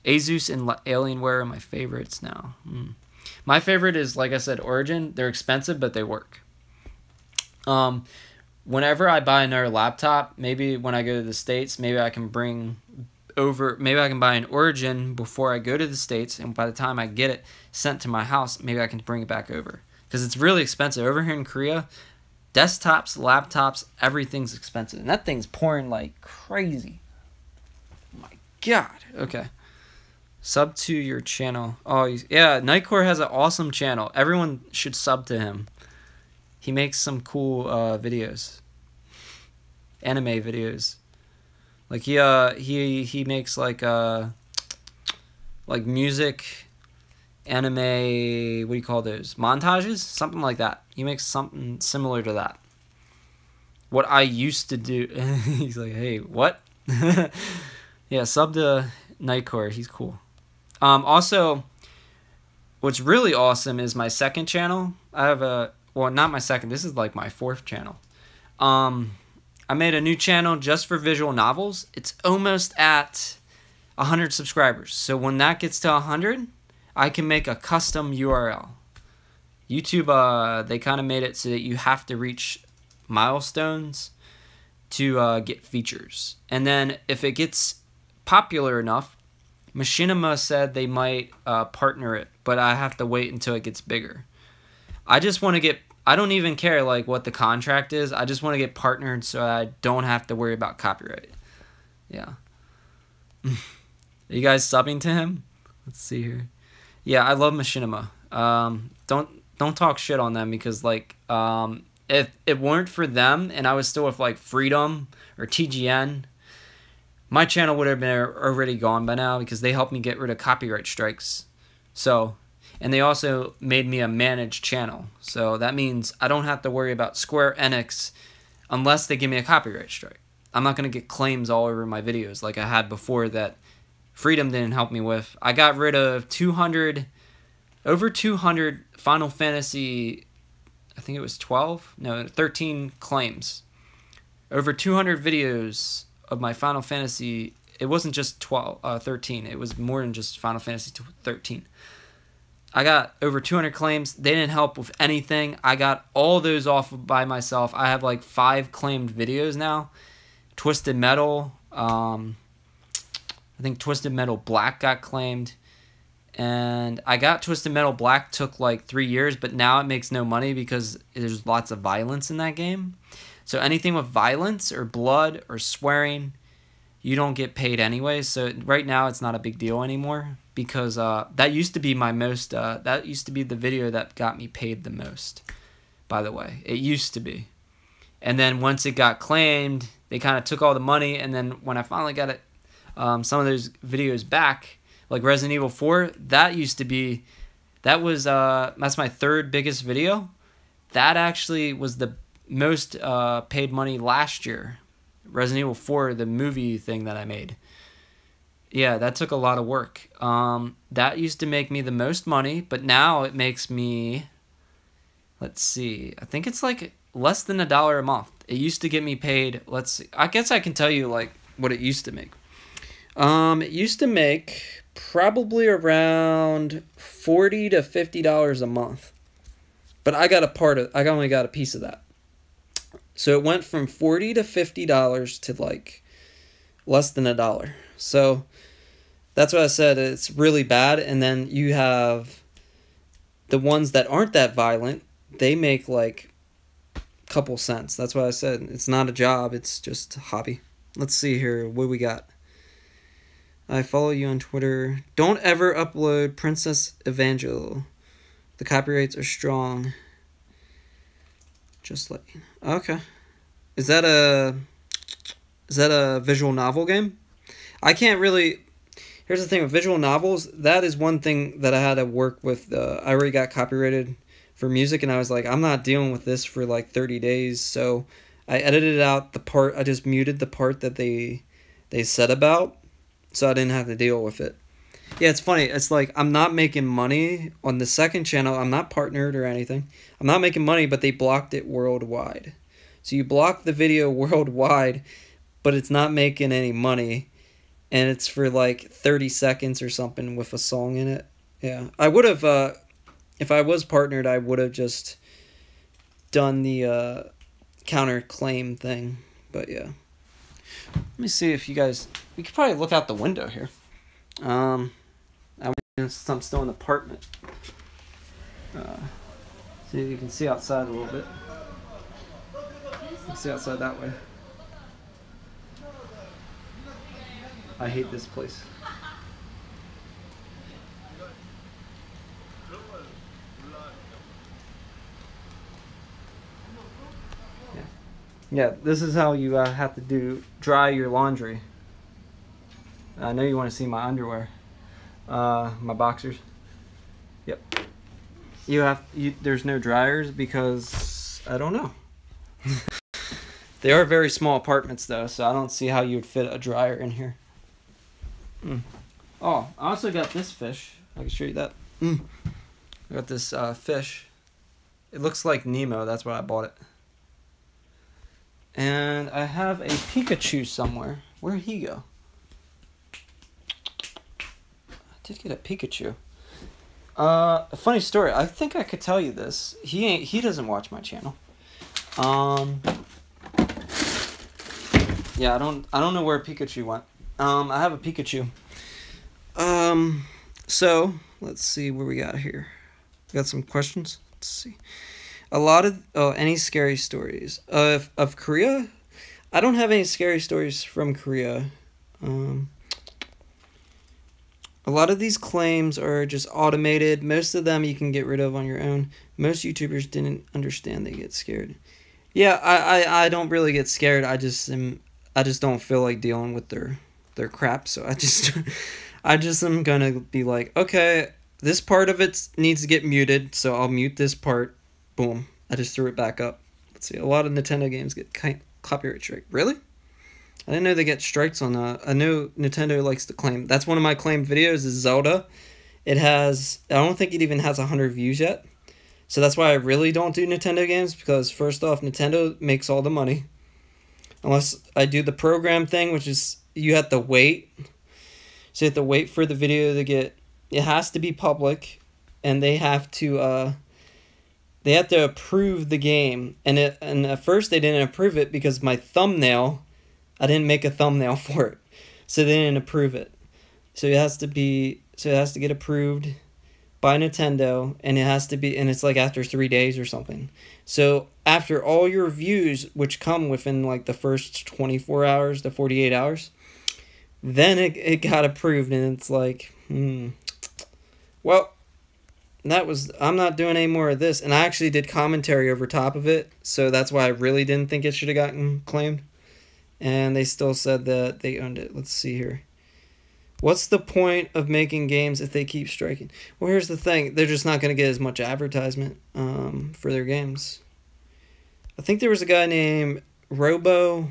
A: Asus and Alienware are my favorites now. My favorite is, like I said, Origin. They're expensive, but they work. Whenever I buy another laptop, maybe when I go to the States, maybe I can buy an Origin before I go to the States, and by the time I get it sent to my house, maybe I can bring it back over. Because it's really expensive. Over here in Korea, desktops, laptops, everything's expensive. And that thing's pouring like crazy. Oh my God. Okay. Sub to your channel. Oh, yeah, Nightcore has an awesome channel. Everyone should sub to him. He makes some cool videos. Anime videos. Like he makes like music, anime, what do you call those? Montages? Something like that. He makes something similar to that. What I used to do. He's like, hey, what? Yeah, sub to Nightcore. He's cool. Also, what's really awesome is my second channel. I have well, not my second. This is like my 4th channel. I made a new channel just for visual novels. It's almost at 100 subscribers. So when that gets to 100, I can make a custom URL. YouTube, they kind of made it so that you have to reach milestones to get features. And then if it gets popular enough, Machinima said they might partner it, but I have to wait until it gets bigger. I just want to get, I don't even care like what the contract is. I just want to get partnered so I don't have to worry about copyright. Yeah. Are you guys subbing to him? Let's see here. Yeah, I love Machinima. Don't talk shit on them because like if it weren't for them and I was still with like Freedom or TGN, my channel would have been already gone by now because they helped me get rid of copyright strikes. So, and they also made me a managed channel. So that means I don't have to worry about Square Enix unless they give me a copyright strike. I'm not going to get claims all over my videos like I had before that Freedom didn't help me with. I got rid of over 200 Final Fantasy, I think it was 13 claims. Over 200 videos of my Final Fantasy. It wasn't just 13. It was more than just Final Fantasy 13. I got over 200 claims. They didn't help with anything. I got all those off by myself. I have like 5 claimed videos now. Twisted Metal. I think Twisted Metal Black got claimed. And I got Twisted Metal Black, took like 3 years, but now it makes no money because there's lots of violence in that game. So anything with violence or blood or swearing, you don't get paid anyway. So right now it's not a big deal anymore because that used to be my most, that used to be the video that got me paid the most, by the way. It used to be. And then once it got claimed, they kind of took all the money. And then when I finally got it, some of those videos back, like Resident Evil 4, that used to be, that's my 3rd biggest video. That actually was the most paid money last year. Resident Evil 4, the movie thing that I made. Yeah, that took a lot of work. That used to make me the most money, but now it makes me, let's see, I think it's like less than $1 a month. It used to get me paid, let's see, I guess I can tell you like what it used to make. It used to make probably around $40 to $50 a month. But I got I only got a piece of that. So it went from $40 to $50 to like less than $1. So that's what I said. It's really bad. And then you have the ones that aren't that violent. They make like a couple cents. That's what I said. It's not a job. It's just a hobby. Let's see here. What we got? I follow you on Twitter. Don't ever upload Princess Evangel. The copyrights are strong. Just like, okay. Is that a visual novel game? I can't really. Here's the thing with visual novels. That is one thing that I had to work with. I already got copyrighted for music, and I was like, I'm not dealing with this for like 30 days. So I edited out the part. I just muted the part that they said about, so I didn't have to deal with it. Yeah, it's funny. It's like I'm not making money on the second channel. I'm not partnered or anything. I'm not making money, but they blocked it worldwide. So you block the video worldwide, but it's not making any money. And it's for like 30 seconds or something with a song in it. Yeah, I would have, if I was partnered, I would have just done the counterclaim thing. But yeah. Let me see if you guys, we could probably look out the window here. I'm still in the apartment. So you can see outside a little bit. You can see outside that way. I hate this place. Yeah, this is how you have to dry your laundry. I know you want to see my underwear. My boxers. Yep. There's no dryers because I don't know. They are very small apartments though, so I don't see how you would fit a dryer in here. Oh, I also got this fish. I can show you that. I got this fish. It looks like Nemo. That's why I bought it. And I have a Pikachu somewhere. Where'd he go? I did get a Pikachu. A funny story. I think I could tell you this. He doesn't watch my channel. Yeah, I don't know where Pikachu went. I have a Pikachu. So let's see where we got here. We got some questions. Let's see. A lot of any scary stories of Korea. I don't have any scary stories from Korea. A lot of these claims are just automated. Most of them you can get rid of on your own. Most YouTubers didn't understand they get scared. Yeah, I don't really get scared. I just don't feel like dealing with their crap. So I just am gonna be like, okay, this part of it needs to get muted, so I'll mute this part. Boom. I just threw it back up. Let's see. A lot of Nintendo games get copyright strike. Really? I didn't know they get strikes on that. I know Nintendo likes to claim. That's one of my claimed videos is Zelda. It has, I don't think it even has 100 views yet. So that's why I really don't do Nintendo games, because first off, Nintendo makes all the money. Unless I do the program thing, which is you have to wait. So you have to wait for the video to get, it has to be public, and they have to approve the game. And at first they didn't approve it because my thumbnail, I didn't make a thumbnail for it, so they didn't approve it. So it has to get approved by Nintendo, and it's like after 3 days or something. So after all your views, which come within like the first 24 hours to 48 hours, then it got approved, and it's like, well, I'm not doing any more of this. And I actually did commentary over top of it, so that's why I really didn't think it should have gotten claimed. And they still said that they owned it. Let's see here. What's the point of making games if they keep striking? Well, here's the thing. They're just not going to get as much advertisement for their games. I think there was a guy named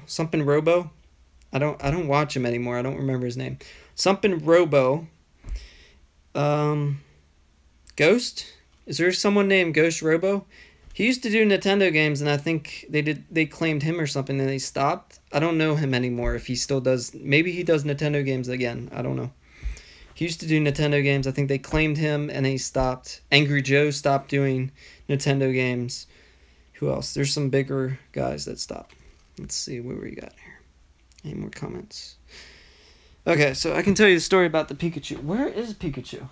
A: something Robo. I don't watch him anymore. I don't remember his name. Something Robo. Ghost? Is there someone named Ghost Robo? He used to do Nintendo games, and I think they claimed him or something, and they stopped. I don't know him anymore, if he still does. Maybe he does Nintendo games again. I don't know. He used to do Nintendo games. I think they claimed him, and he stopped. Angry Joe stopped doing Nintendo games. Who else? There's some bigger guys that stopped. Let's see what we got here. Any more comments? Okay, so I can tell you the story about the Pikachu. Where is Pikachu?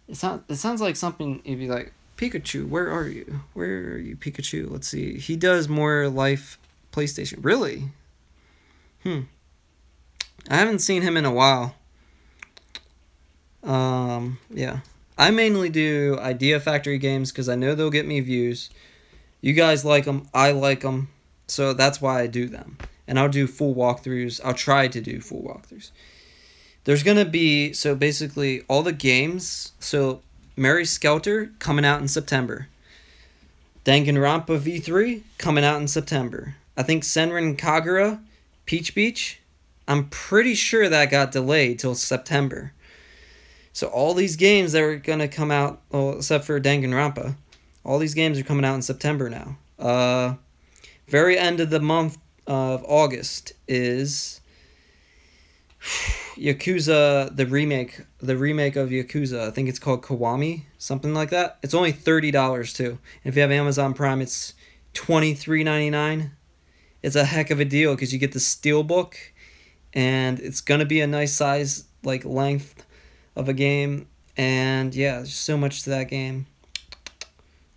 A: It sounds like something you'd be like, Pikachu, where are you? Where are you, Pikachu? Let's see. He does more life PlayStation. Really? I haven't seen him in a while. Yeah. I mainly do Idea Factory games because I know they'll get me views. You guys like them. I like them. So that's why I do them. And I'll do full walkthroughs. I'll try to do full walkthroughs. There's going to be, so basically all the games. So Mary Skelter coming out in September. Danganronpa V3 coming out in September. I think Senran Kagura, Peach Beach, I'm pretty sure that got delayed till September. So all these games that are going to come out, well, except for Danganronpa, all these games are coming out in September now. Very end of the month of August is Yakuza, the remake of Yakuza. I think it's called Kiwami, something like that. It's only $30 too. And if you have Amazon Prime, it's $23.99. It's a heck of a deal because you get the Steelbook, and it's gonna be a nice size, like, length of a game. And yeah, there's so much to that game.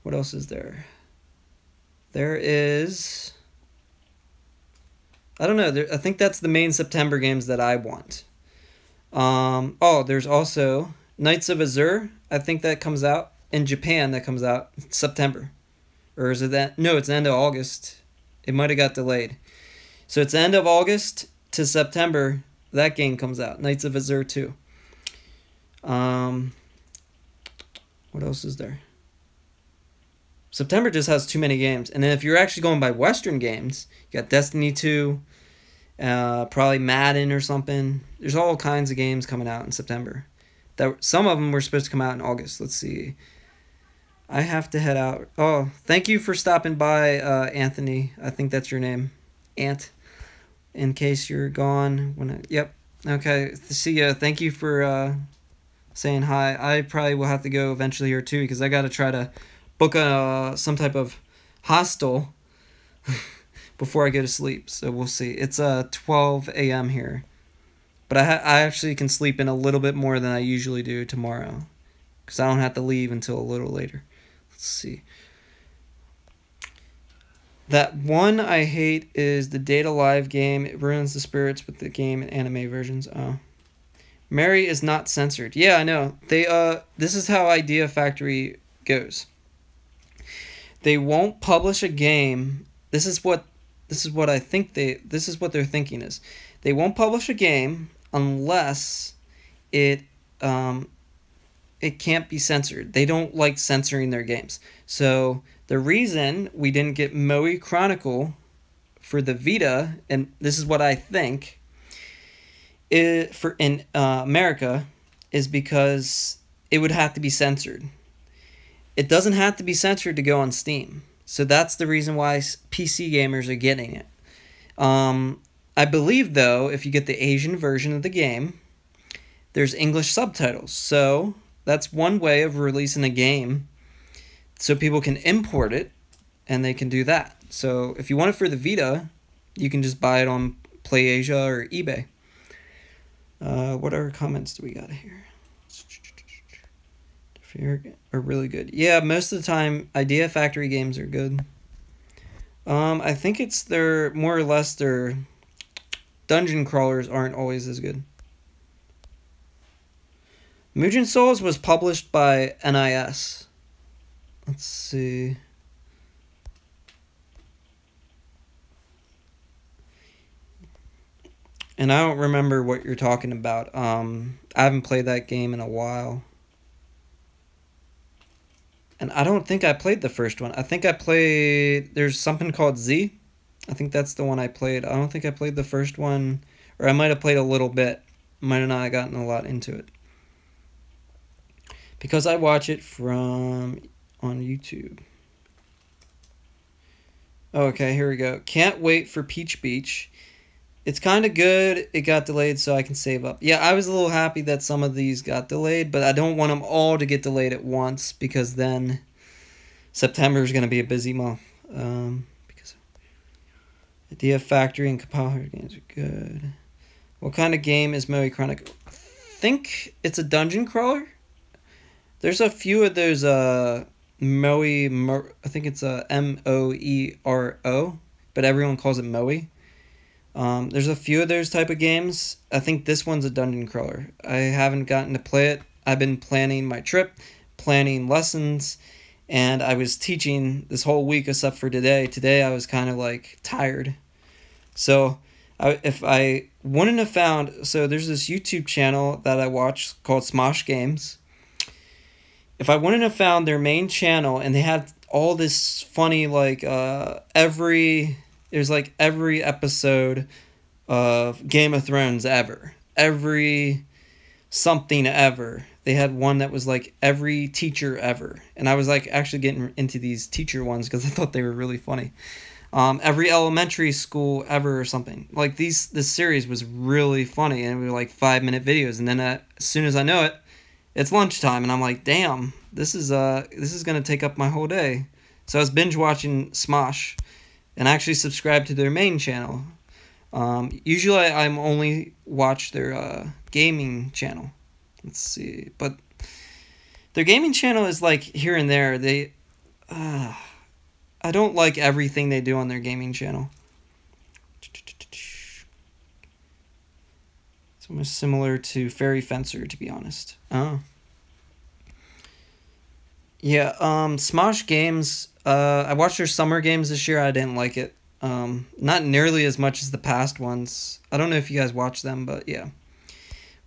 A: What else is there? There is, I don't know. I think that's the main September games that I want. Oh, there's also Knights of Azure. I think that comes out in Japan. That comes out in September, or is it that? No, it's the end of August. It might have got delayed. So it's the end of August to September. That game comes out. Knights of Azure 2. What else is there? September just has too many games. And then if you're actually going by Western games, you got Destiny 2, probably Madden or something. There's all kinds of games coming out in September. Some of them were supposed to come out in August. Let's see. I have to head out. Oh, thank you for stopping by, Anthony. I think that's your name. Ant. In case you're gone. Yep. Okay. See ya. Thank you for saying hi. I probably will have to go eventually here too, because I got to try to book some type of hostel before I go to sleep. So we'll see. It's 12 a.m. here. But I actually can sleep in a little bit more than I usually do tomorrow, because I don't have to leave until a little later. Let's see. That one I hate is the Data Live game. It ruins the spirits with the game and anime versions. Oh. Mary is not censored. Yeah, I know. This is how Idea Factory goes. They won't publish a game. This is what I think this is what their thinking is. They won't publish a game unless it can't be censored. They don't like censoring their games. So the reason we didn't get Moe Chronicle for the Vita, and this is what I think, in America, is because it would have to be censored. It doesn't have to be censored to go on Steam. So that's the reason why PC gamers are getting it. I believe, though, if you get the Asian version of the game, there's English subtitles. So that's one way of releasing a game so people can import it, and they can do that. So if you want it for the Vita, you can just buy it on PlayAsia or eBay. What other comments do we got here? Are really good. Yeah, most of the time, Idea Factory games are good. I think it's more or less their dungeon crawlers aren't always as good. Mugen Souls was published by NIS. Let's see. And I don't remember what you're talking about. I haven't played that game in a while. And I don't think I played the first one. I think I played... There's something called Z. I think that's the one I played. I don't think I played the first one. Or I might have played a little bit. Might have not gotten a lot into it. Because I watch it on YouTube. Okay, here we go. Can't wait for Peach Beach. It's kind of good. It got delayed, so I can save up. Yeah, I was a little happy that some of these got delayed, but I don't want them all to get delayed at once, because then September is going to be a busy month. Because Idea Factory and Compile games are good. What kind of game is Moe Chronicle? I think it's a dungeon crawler. There's a few of those Moe. I think it's Moero, but everyone calls it Moe. There's a few of those type of games. I think this one's a dungeon crawler. I haven't gotten to play it. I've been planning my trip, planning lessons, and I was teaching this whole week except for today. Today I was kind of like tired. So if I wouldn't have found... So there's this YouTube channel that I watch called Smosh Games. If I wouldn't have found their main channel, and they had all this funny, like, every episode of Game of Thrones ever. Every something ever. They had one that was like every teacher ever. And I was like actually getting into these teacher ones because I thought they were really funny. Every elementary school ever or something. Like this series was really funny, and it was like 5-minute videos. And then as soon as I know it, it's lunchtime, and I'm like, damn, this is gonna take up my whole day. So I was binge watching Smosh, and I actually subscribed to their main channel. Usually I'm only watch their gaming channel. Let's see, but their gaming channel is like here and there. I don't like everything they do on their gaming channel. It's almost similar to Fairy Fencer, to be honest. Oh. Yeah, Smosh Games, I watched their summer games this year. I didn't like it. Not nearly as much as the past ones. I don't know if you guys watch them, but yeah.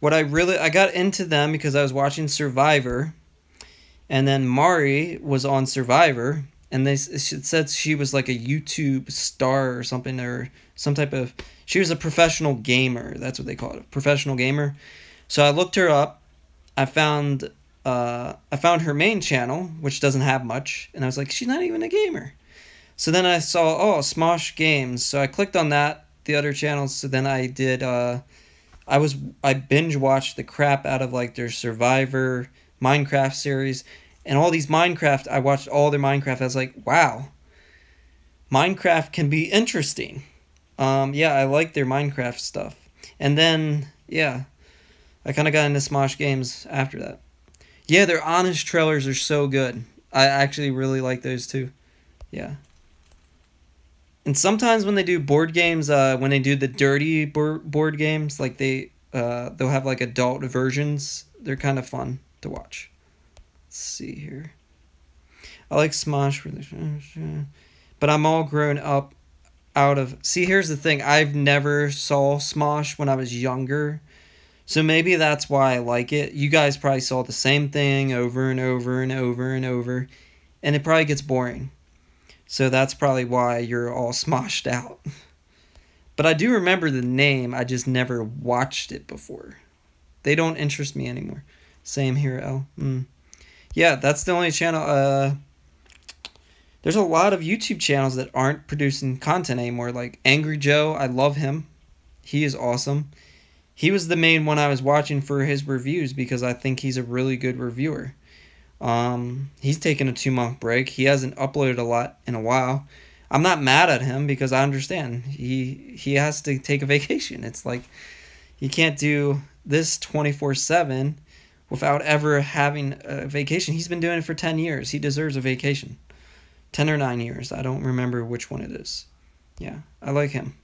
A: I got into them because I was watching Survivor, and then Mari was on Survivor, and it said she was like a YouTube star or something, or some type of... She was a professional gamer. That's what they call it, a professional gamer. So I looked her up. I found her main channel, which doesn't have much, and I was like, she's not even a gamer. So then I saw, oh, Smosh Games. So I clicked on that, the other channels. So then I did, I binge watched the crap out of like their Survivor, Minecraft series, and all these Minecraft. I watched all their Minecraft. I was like, wow, Minecraft can be interesting. Yeah, I like their Minecraft stuff. And then, yeah, I kind of got into Smosh games after that. Yeah, their honest trailers are so good. I actually really like those too. Yeah. And sometimes when they do board games, when they do the dirty board games, like they'll have like adult versions. They're kind of fun to watch. Let's see here. I like Smosh, but I'm all grown up out of... See, here's the thing. I've never saw Smosh when I was younger. So maybe that's why I like it. You guys probably saw the same thing over and over and over and over. And it probably gets boring. So that's probably why you're all smoshed out. But I do remember the name. I just never watched it before. They don't interest me anymore. Same here, L. Yeah, that's the only channel... There's a lot of YouTube channels that aren't producing content anymore. Like Angry Joe, I love him. He is awesome. He was the main one I was watching for his reviews because I think he's a really good reviewer. He's taken a 2-month break. He hasn't uploaded a lot in a while. I'm not mad at him because I understand. He has to take a vacation. It's like he can't do this 24/7 without ever having a vacation. He's been doing it for 10 years. He deserves a vacation. 10 or 9 years. I don't remember which one it is. Yeah, I like him.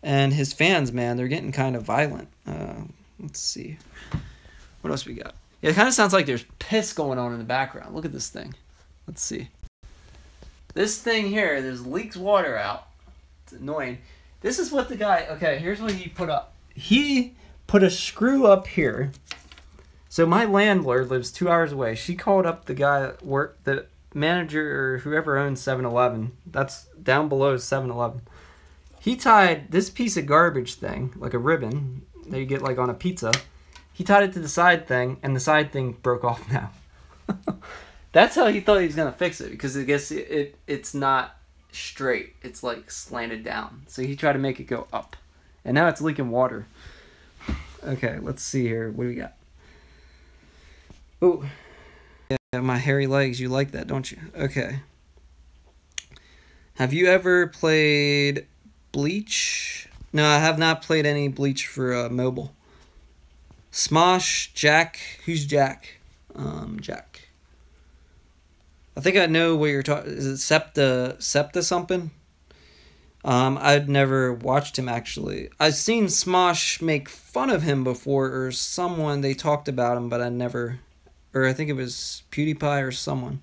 A: And his fans, man, they're getting kind of violent. Let's see. What else we got? Yeah, it kind of sounds like there's piss going on in the background. Look at this thing. Let's see. This thing here, there's leaks water out. It's annoying. This is what the guy... Okay, here's what he put up. He put a screw up here. So my landlord lives 2 hours away. She called up the guy at work... the manager or whoever owns 7-Eleven. That's down below 7-Eleven. He tied this piece of garbage thing, like a ribbon that you get like on a pizza. He tied it to the side thing, and the side thing broke off now. That's how he thought he was gonna fix it, because I guess it's not straight. It's like slanted down. So he tried to make it go up, and now it's leaking water. Okay, let's see here. What do we got? Oh. Yeah, my hairy legs, you like that, don't you? Okay. Have you ever played Bleach? No, I have not played any Bleach for mobile. Smosh, Jack. Who's Jack? Jack. I think I know what you're talking... Is it Septa something? I'd never watched him, actually. I've seen Smosh make fun of him before, or someone, they talked about him, but I never... Or I think it was PewDiePie or someone.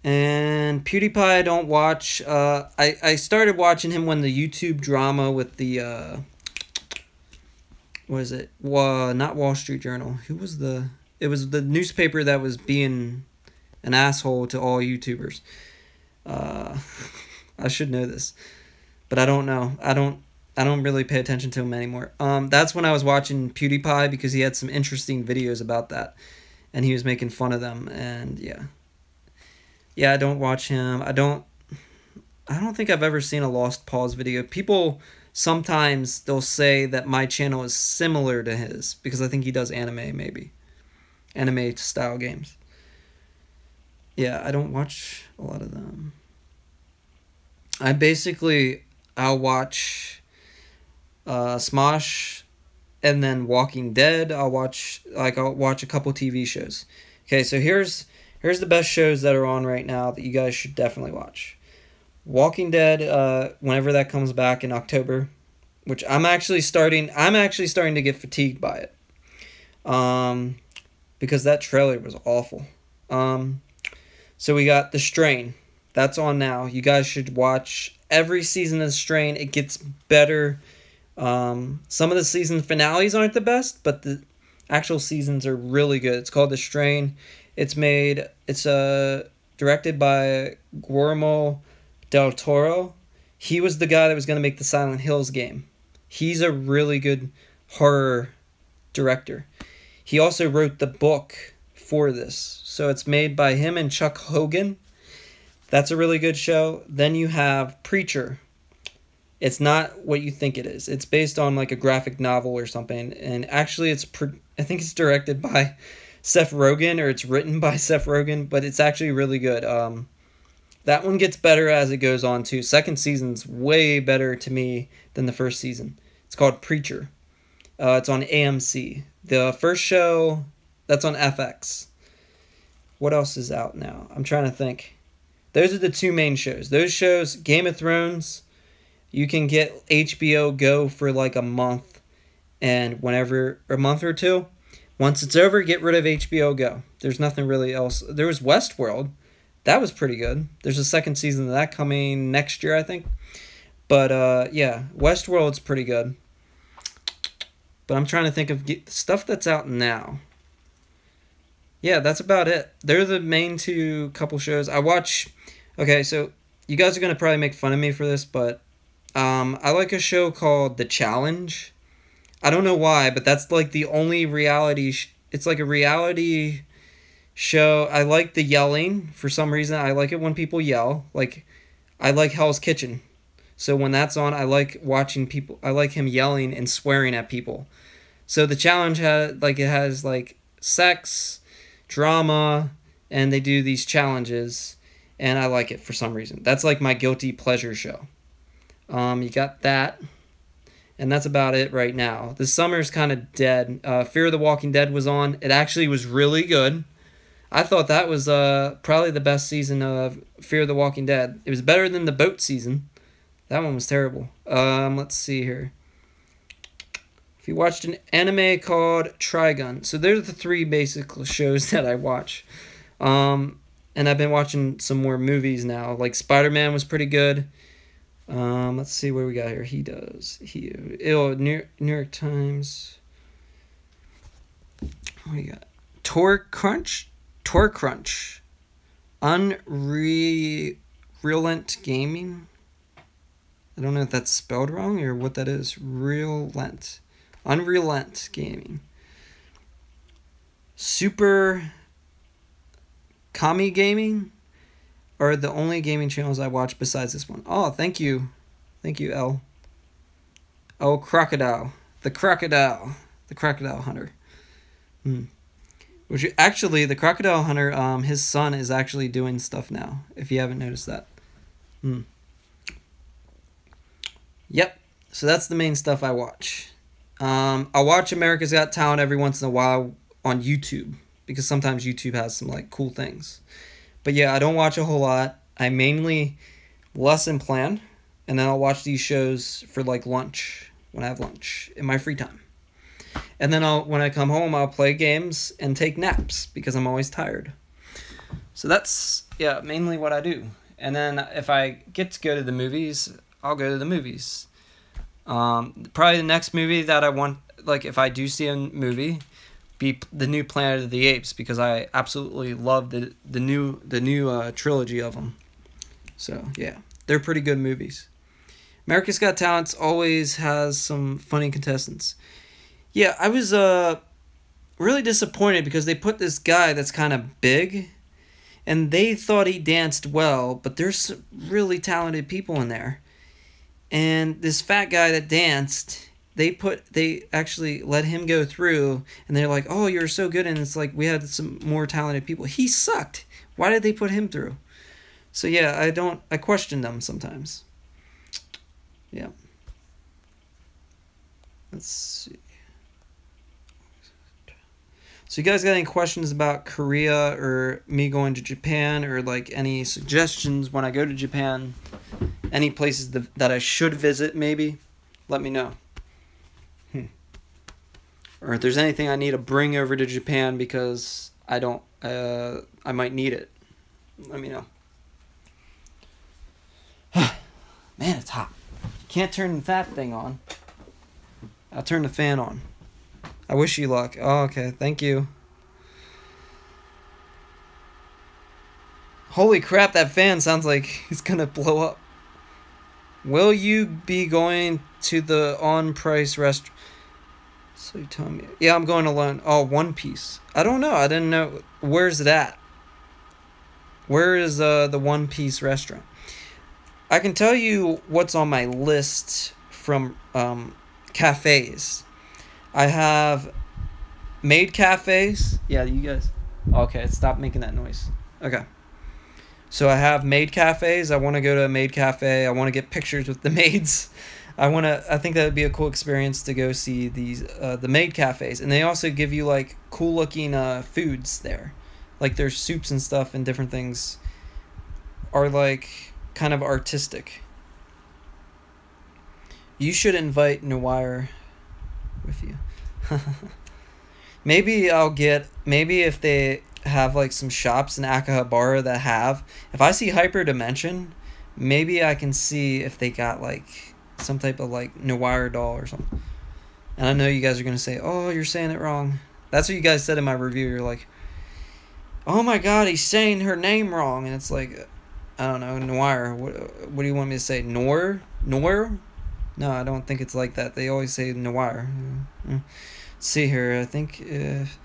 A: And PewDiePie I don't watch. I started watching him when the YouTube drama with the... what is it? Not Wall Street Journal. Who was the... It was the newspaper that was being an asshole to all YouTubers. I should know this. But I don't know. I don't really pay attention to him anymore. That's when I was watching PewDiePie because he had some interesting videos about that. And he was making fun of them, and yeah. Yeah, I don't watch him. I don't think I've ever seen a Lost Pause video. People, sometimes they'll say that my channel is similar to his, because I think he does anime, maybe. Anime-style games. Yeah, I don't watch a lot of them. I'll watch Smosh... And then Walking Dead, I'll watch a couple TV shows. Okay, so here's the best shows that are on right now that you guys should definitely watch. Walking Dead, whenever that comes back in October, which I'm actually starting to get fatigued by it. Because that trailer was awful. So we got The Strain. That's on now. You guys should watch every season of The Strain. It gets better. Some of the season finales aren't the best, but the actual seasons are really good. It's called The Strain. It's directed by Guillermo del Toro. He was the guy that was going to make the Silent Hills game. He's a really good horror director. He also wrote the book for this. So it's made by him and Chuck Hogan. That's a really good show. Then you have Preacher. It's not what you think it is. It's based on like a graphic novel or something. And actually I think it's directed by Seth Rogen, or it's written by Seth Rogen, but it's actually really good. That one gets better as it goes on too. Second season's way better to me than the first season. It's called Preacher. It's on AMC. The first show, that's on FX. What else is out now? I'm trying to think. Those are the two main shows. Those shows, Game of Thrones, you can get HBO Go for like a month, and whenever, a month or two. Once it's over, get rid of HBO Go. There's nothing really else. There was Westworld. That was pretty good. There's a second season of that coming next year, I think. But yeah, Westworld's pretty good. But I'm trying to think of stuff that's out now. Yeah, that's about it. They're the main two couple shows. I watch... Okay, so you guys are going to probably make fun of me for this, but I like a show called The Challenge. I don't know why, but that's like the only reality... It's like a reality show. I like the yelling. For some reason, I like it when people yell. Like, I like Hell's Kitchen. So when that's on, I like watching people... I like him yelling and swearing at people. So The Challenge has like sex, drama, and they do these challenges, and I like it for some reason. That's like my guilty pleasure show. You got that, and that's about it right now. The summer's kind of dead. Fear of the Walking Dead was on. It actually was really good. I thought that was probably the best season of Fear of the Walking Dead. It was better than the boat season. That one was terrible. Let's see here. If you watched an anime called Trigun. So there's the three basic shows that I watch. And I've been watching some more movies now. Like Spider-Man was pretty good. Let's see what we got here. New York Times. What do you got? Tor Crunch. Unrealent Gaming. I don't know if that's spelled wrong or what that is. Unrealent Gaming. Super Kami Gaming are the only gaming channels I watch besides this one. Oh, thank you. Thank you, L. Oh, Crocodile. The Crocodile Hunter. Which actually, the Crocodile Hunter, his son is actually doing stuff now, if you haven't noticed that. Yep. So that's the main stuff I watch. I watch America's Got Talent every once in a while on YouTube, because sometimes YouTube has some like cool things. But yeah, I don't watch a whole lot. I mainly lesson plan, and then I'll watch these shows for like lunch, when I have lunch in my free time. And then when I come home, I'll play games and take naps because I'm always tired. So that's, yeah, mainly what I do. And then if I get to go to the movies, I'll go to the movies. Probably the next movie that I want, like if I do see a movie, be the new Planet of the Apes, because I absolutely love the new trilogy of them. So yeah, they're pretty good movies. America's Got Talent always has some funny contestants. Yeah, I was really disappointed because they put this guy that's kind of big, and they thought he danced well, but there's some really talented people in there. And this fat guy that danced, they actually let him go through, and they're like, oh, you're so good, and it's like, we had some more talented people. He sucked. Why did they put him through? So yeah, I question them sometimes. Yeah. Let's see. So you guys got any questions about Korea or me going to Japan, or like any suggestions when I go to Japan? Any places that I should visit, maybe? Let me know. Or if there's anything I need to bring over to Japan because I might need it. Let me know. Man, it's hot. Can't turn that thing on. I'll turn the fan on. I wish you luck. Oh, okay. Thank you. Holy crap, that fan sounds like it's gonna blow up. Will you be going to the on-price restaurant? So you tell me. Yeah, I'm going alone. Oh, One Piece. I don't know. I didn't know. Where's that? Where is the One Piece restaurant? I can tell you what's on my list from cafes. I have maid cafes. Yeah, you guys. Okay, stop making that noise. Okay. So I have maid cafes. I want to go to a maid cafe. I want to get pictures with the maids. I think that would be a cool experience to go see these the maid cafes, and they also give you like cool looking foods there, like their soups and stuff and different things are like kind of artistic. You should invite Noir with you. Maybe if they have like some shops in Akihabara that have, if I see Hyperdimension, maybe I can see if they got like some type of like Noir doll or something. And I know you guys are gonna say, oh, you're saying it wrong. That's what you guys said in my review. You're like, oh my god, he's saying her name wrong. And it's like, I don't know, Noir. What do you want me to say? Noir? No, I don't think it's like that. They always say Noir. Let's see here. I think if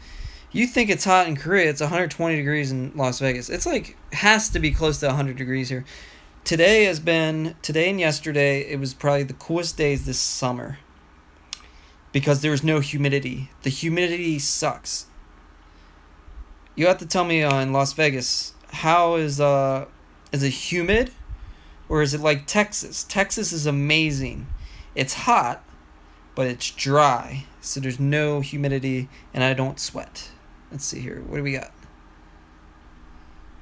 A: you think it's hot in Korea, it's 120 degrees in Las Vegas. It's like, has to be close to 100 degrees here. Today and yesterday, it was probably the coolest days this summer. Because there was no humidity. The humidity sucks. You have to tell me in Las Vegas, how is it humid? Or is it like Texas? Texas is amazing. It's hot, but it's dry. So there's no humidity and I don't sweat. Let's see here. What do we got?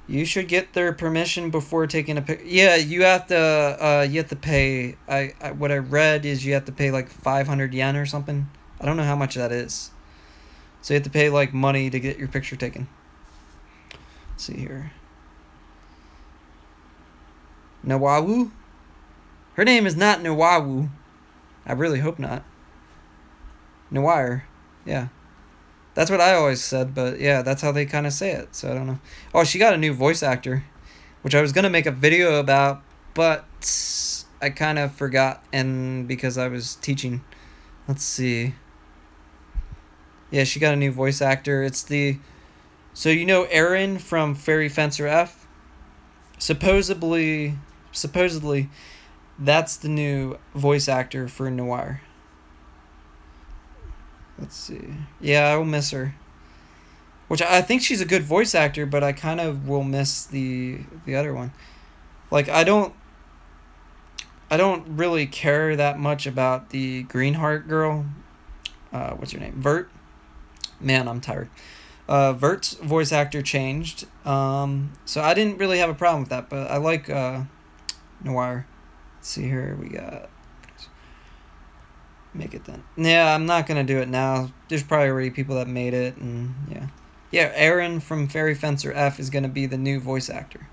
A: You should get their permission before taking a pic. Yeah, you have to pay. What I read is you have to pay like 500 yen or something. I don't know how much that is. So you have to pay like money to get your picture taken. Let's see here. Nawawu? Her name is not Nawawu. I really hope not. Noir. Yeah. That's what I always said, but yeah, that's how they kind of say it, so I don't know. Oh, she got a new voice actor, which I was going to make a video about, but I kind of forgot, and because I was teaching. Let's see. Yeah, she got a new voice actor. It's the... So you know Aaron from Fairy Fencer F? Supposedly, that's the new voice actor for Noir. Let's see. Yeah, I will miss her. Which I think she's a good voice actor, but I kind of will miss the other one. Like, I don't really care that much about the Greenheart girl. What's her name? Vert? Man, I'm tired. Vert's voice actor changed. So I didn't really have a problem with that, but I like Noir. Let's see here. We got... Make it then. Yeah, I'm not gonna do it now. There's probably already people that made it, and yeah. Yeah, Aaron from Fairy Fencer F is gonna be the new voice actor.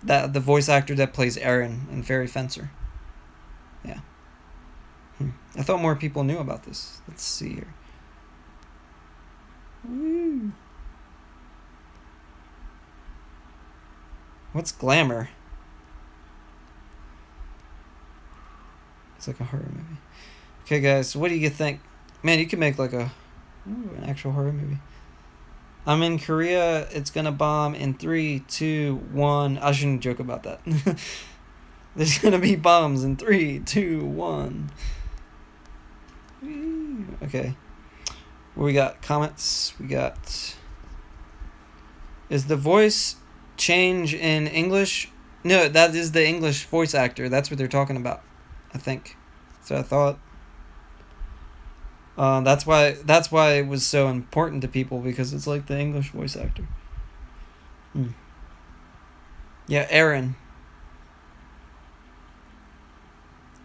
A: The voice actor that plays Aaron in Fairy Fencer. Yeah. I thought more people knew about this. Let's see here. Woo. What's glamour? It's like a horror movie. Okay, guys, so what do you think? Man, you could make like an actual horror movie. I'm in Korea. It's gonna bomb in 3, 2, 1. I shouldn't joke about that. There's gonna be bombs in 3, 2, 1. Okay. What we got? Comments. We got... Is the voice change in English? No, that is the English voice actor. That's what they're talking about. I think. So I thought. That's why it was so important to people, because it's like the English voice actor. Yeah, Aaron.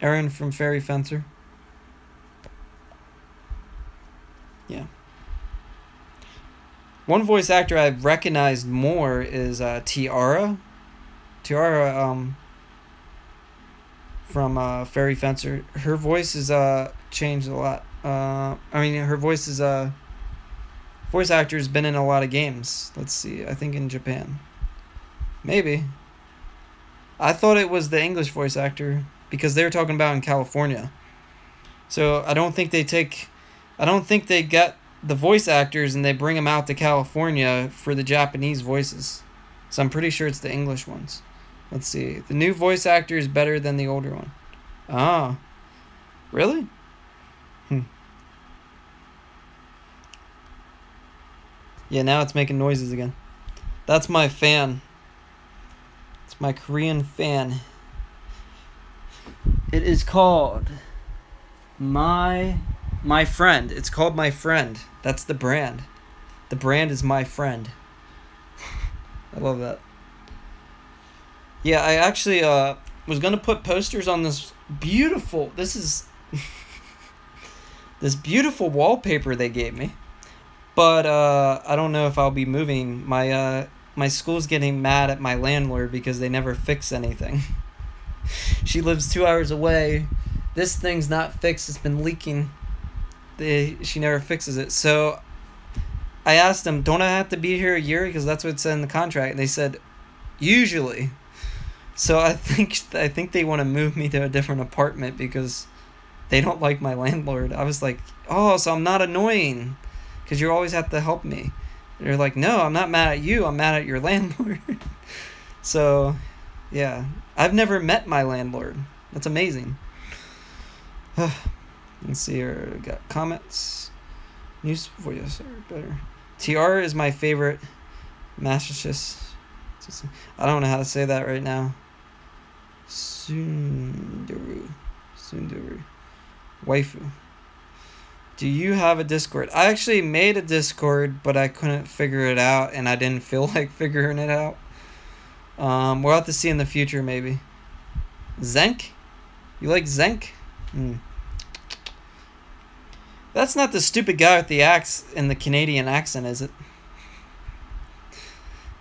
A: Aaron from Fairy Fencer. Yeah. One voice actor I've recognized more is Tiara. Tiara, from Fairy Fencer. Her voice is changed a lot. I mean, her voice is voice actor's been in a lot of games. Let's see. I think in Japan. Got I thought it was the English voice actor because they were talking about in California. So I don't think they get the voice actors and they bring them out to California for the Japanese voices. So I'm pretty sure it's the English ones. Let's see. The new voice actor is better than the older one. Ah. Really? Yeah, now it's making noises again. That's my fan. It's my Korean fan. It is called My Friend. It's called My Friend. That's the brand. The brand is My Friend. I love that. Yeah, I actually was gonna put posters on this beautiful. This is this beautiful wallpaper they gave me, but I don't know if I'll be moving. My school's getting mad at my landlord because they never fix anything. She lives 2 hours away. This thing's not fixed. It's been leaking. She never fixes it. So I asked them, don't I have to be here a year? Because that's what it said in the contract. And they said, usually. So I think they want to move me to a different apartment because they don't like my landlord. I was like, oh, so I'm not annoying because you always have to help me. They're like, no, I'm not mad at you. I'm mad at your landlord. So, yeah. I've never met my landlord. That's amazing. Let's see here. We got comments. News for you, sir. Better. TR is my favorite. Masterchess. I don't know how to say that right now. Sunduru. Waifu. Do you have a Discord? I actually made a Discord, but I couldn't figure it out, and I didn't feel like figuring it out. We'll have to see in the future, maybe. Zenk? You like Zenk? That's not the stupid guy with the axe and the Canadian accent, is it?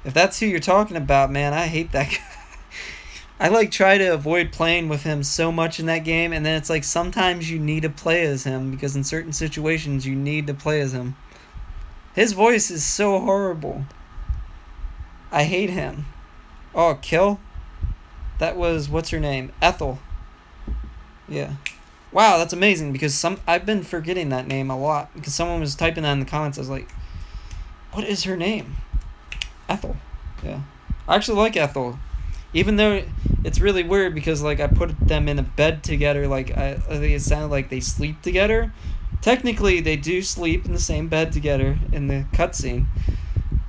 A: If that's who you're talking about, man, I hate that guy. I like try to avoid playing with him so much in that game, and then it's like sometimes you need to play as him because in certain situations you need to play as him. His voice is so horrible. I hate him. Oh, kill? That was, what's her name? Ethel. Yeah. Wow, that's amazing because I've been forgetting that name a lot because someone was typing that in the comments. I was like, what is her name? Ethel. Yeah. I actually like Ethel. Even though it's really weird because like I put them in a bed together, like I think it sounded like they sleep together. Technically they do sleep in the same bed together in the cutscene,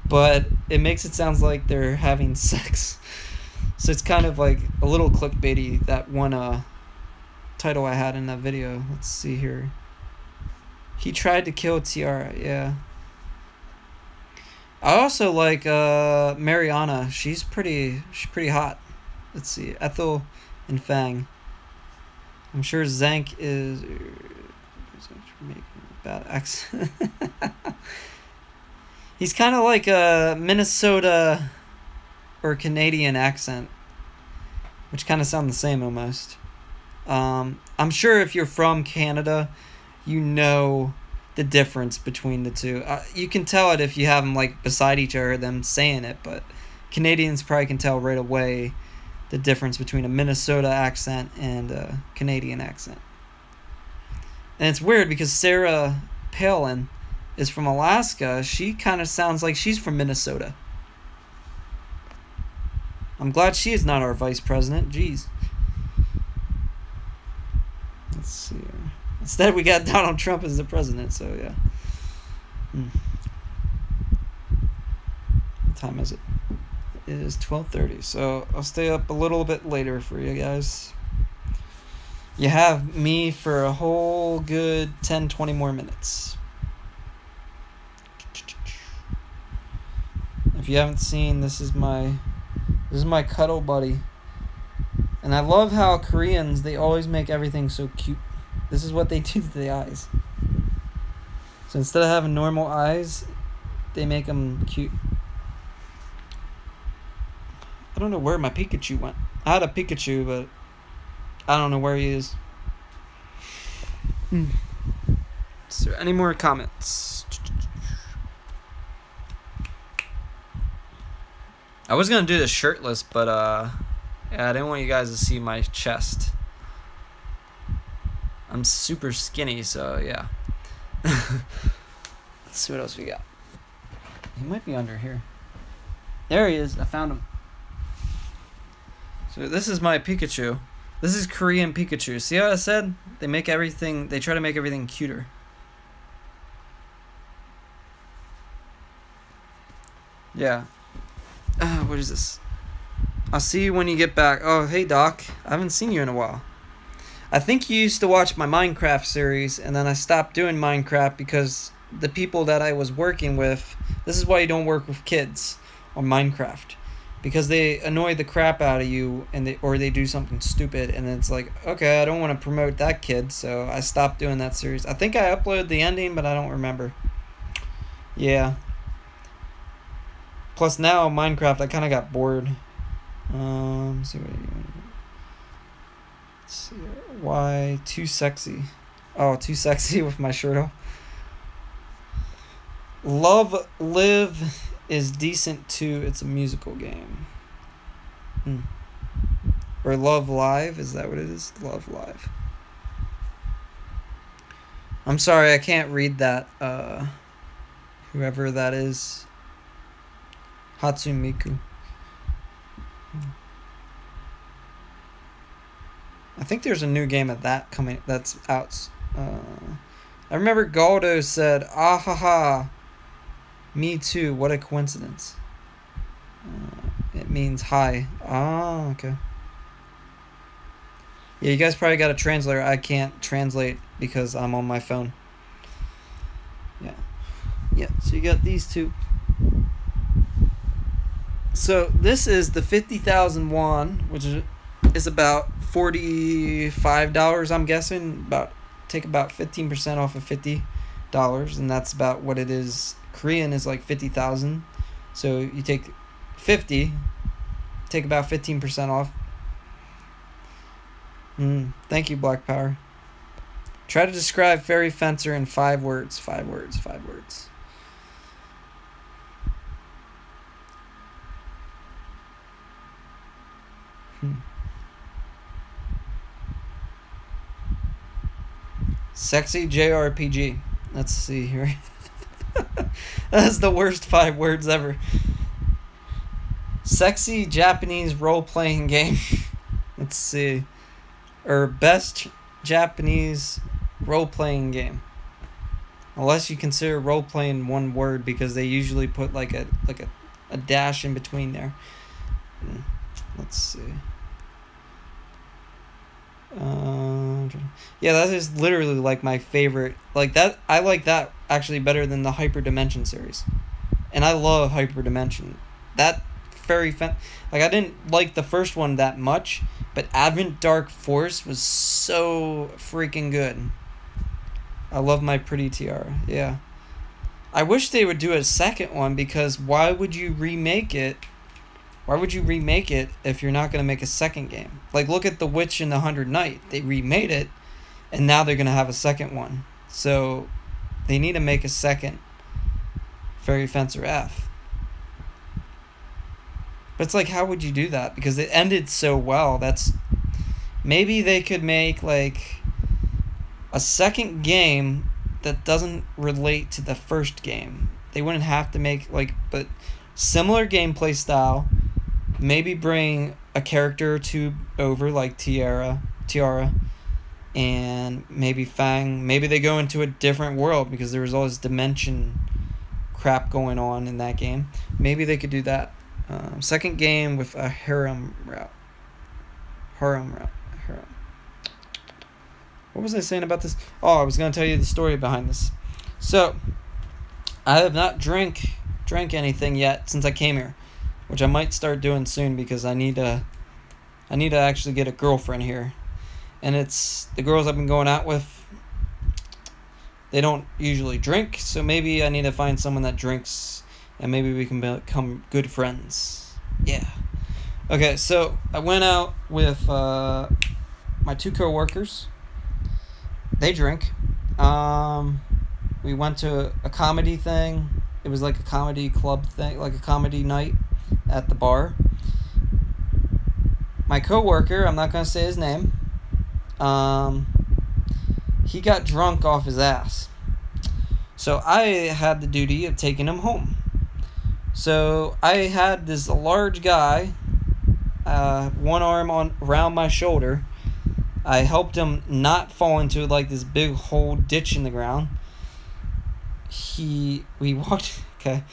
A: but it makes it sound like they're having sex. So it's kind of like a little clickbaity, that one title I had in that video. Let's see here. He tried to kill Tiara, yeah. I also like Mariana. She's pretty hot. Let's see. Ethel and Fang. I'm sure Zank is bad accent. He's kind of like a Minnesota or Canadian accent, which kind of sound the same almost. I'm sure if you're from Canada, you know the difference between the two. You can tell it if you have them like beside each other, them saying it, but Canadians probably can tell right away the difference between a Minnesota accent and a Canadian accent. And it's weird because Sarah Palin is from Alaska. She kind of sounds like she's from Minnesota. I'm glad she is not our vice president. Jeez. Let's see here. Instead, we got Donald Trump as the president, so yeah. What time is it? It is 12:30, so I'll stay up a little bit later for you guys. You have me for a whole good 10-20 more minutes. If you haven't seen, this is my cuddle buddy. And I love how Koreans, they always make everything so cute. This is what they do to the eyes. So instead of having normal eyes, they make them cute. I don't know where my Pikachu went. I had a Pikachu, but I don't know where he is. Is there any more comments? I was going to do this shirtless, but yeah, I didn't want you guys to see my chest. I'm super skinny, so yeah. Let's see what else we got. He might be under here. There he is. I found him. So this is my Pikachu. This is Korean Pikachu. See how I said? They make everything, they try to make everything cuter. Yeah. What is this? I'll see you when you get back. Oh, hey Doc. I haven't seen you in a while. I think you used to watch my Minecraft series, and then I stopped doing Minecraft because the people that I was working with, this is why you don't work with kids on Minecraft, because they annoy the crap out of you, and they do something stupid, and it's like, okay, I don't want to promote that kid, so I stopped doing that series. I think I uploaded the ending, but I don't remember. Yeah. Plus now Minecraft, I kind of got bored. Let's see what you want. Let's see. Why too sexy? Oh, too sexy with my shirt off. Love Live is decent too. It's a musical game. Or Love Live, is that what it is? Love Live. I'm sorry, I can't read that. Whoever that is. Hatsumiku. I think there's a new game of that coming that's out. I remember Galdo said, "Ah ha ha, me too. What a coincidence." It means hi. Ah, okay. Yeah, you guys probably got a translator. I can't translate because I'm on my phone. Yeah. Yeah, so you got these two. So this is the 50,000 won, which is about $45, I'm guessing. Take about 15% off of $50, and that's about what it is. Korean is like 50,000. So you take 50, take about 15% off. Thank you, Black Power. Try to describe Fairy Fencer in 5 words. 5 words. 5 words. Sexy JRPG. Let's see here. That's the worst 5 words ever. Sexy Japanese role-playing game. Let's see. Or best Japanese role-playing game. Unless you consider role-playing one word, because they usually put like a dash in between there. Let's see. Yeah, that is literally like my favorite. Like that, I like that actually better than the Hyperdimension series, and I love Hyperdimension. That like I didn't like the first one that much, but Advent Dark Force was so freaking good. I love my pretty tiara. Yeah, I wish they would do a second one, because why would you remake it? Why would you remake it if you're not going to make a second game? Like, look at The Witch and the 100 Knight. They remade it, and now they're going to have a second one. So, they need to make a second Fairy Fencer F. But it's like, how would you do that? Because it ended so well. Maybe they could make, like, a second game that doesn't relate to the first game. They wouldn't have to make, like, but similar gameplay style. Maybe bring a character or two over, like Tiara, and maybe Fang. Maybe they go into a different world, because there was all this dimension crap going on in that game. Maybe they could do that. Second game with a harem route. What was I saying about this? Oh, I was going to tell you the story behind this. So, I have not drank anything yet since I came here, which I might start doing soon, because I need to actually get a girlfriend here. And it's the girls I've been going out with, they don't usually drink, so maybe I need to find someone that drinks, and maybe we can become good friends. Yeah. Okay, so I went out with my 2 co-workers. They drink. We went to a comedy thing. It was like a comedy club thing, like a comedy night at the bar. My coworker, I'm not going to say his name, he got drunk off his ass. So I had the duty of taking him home. So I had this large guy, one arm around my shoulder. I helped him not fall into like this big hole ditch in the ground. We walked. Okay,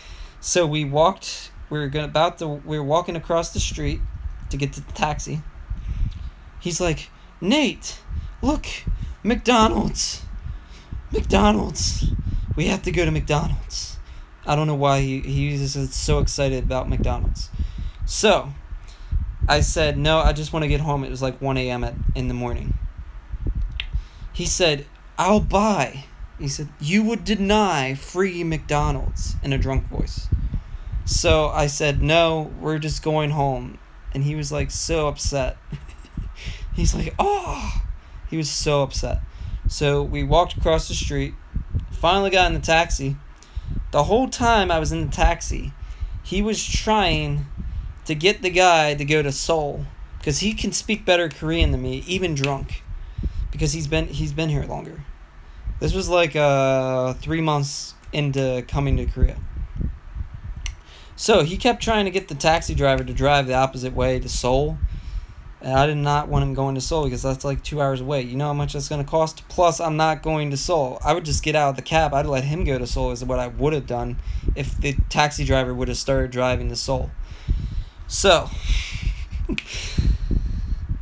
A: so we walked. We were walking across the street to get to the taxi. He's like, "Nate, look, McDonald's. McDonald's. We have to go to McDonald's. I don't know why he was so excited about McDonald's. So, I said, no, I just want to get home. It was like 1 a.m. in the morning. He said, I'll buy. He said, you would deny free McDonald's, in a drunk voice. So I said, no, we're just going home. And he was like so upset. He's like, oh. He was so upset. So we walked across the street, finally got in the taxi. The whole time I was in the taxi, he was trying to get the guy to go to Seoul, because he can speak better Korean than me, even drunk, because he's been here longer. This was like 3 months into coming to Korea. So he kept trying to get the taxi driver to drive the opposite way to Seoul. And I did not want him going to Seoul because that's like 2 hours away. You know how much that's going to cost? Plus, I'm not going to Seoul. I would just get out of the cab. I'd let him go to Seoul is what I would have done if the taxi driver would have started driving to Seoul. So,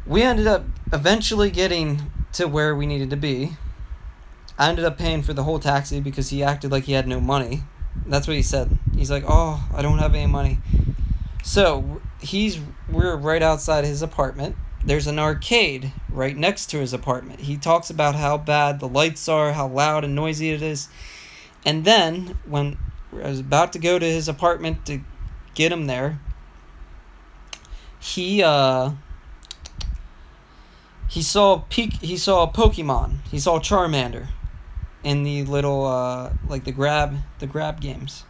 A: we ended up eventually getting to where we needed to be. I ended up paying for the whole taxi because he acted like he had no money. That's what he said. He's like, oh, I don't have any money. So, we're right outside his apartment. There's an arcade right next to his apartment. He talks about how bad the lights are, how loud and noisy it is. And then, when I was about to go to his apartment to get him there, he saw a Pokemon. He saw Charmander in the little like the grab games.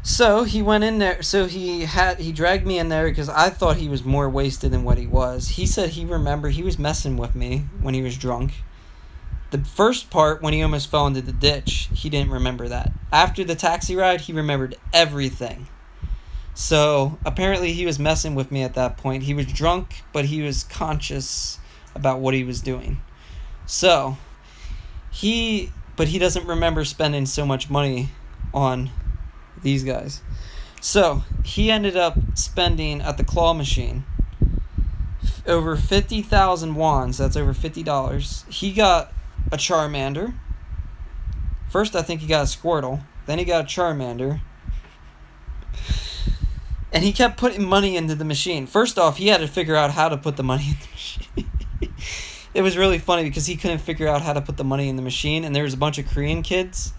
A: So he went in there. So he dragged me in there because I thought he was more wasted than what he was. He said he remembered he was messing with me when he was drunk. The first part, when he almost fell into the ditch, he didn't remember that. After the taxi ride, he remembered everything. So apparently he was messing with me at that point. He was drunk, but he was conscious about what he was doing. So he doesn't remember spending so much money on these guys. So he ended up spending at the claw machine over 50,000 won. That's over $50. He got a Charmander. First, I think he got a Squirtle. Then he got a Charmander. And he kept putting money into the machine. First off, he had to figure out how to put the money in the machine. It was really funny because he couldn't figure out how to put the money in the machine. And there was a bunch of Korean kids.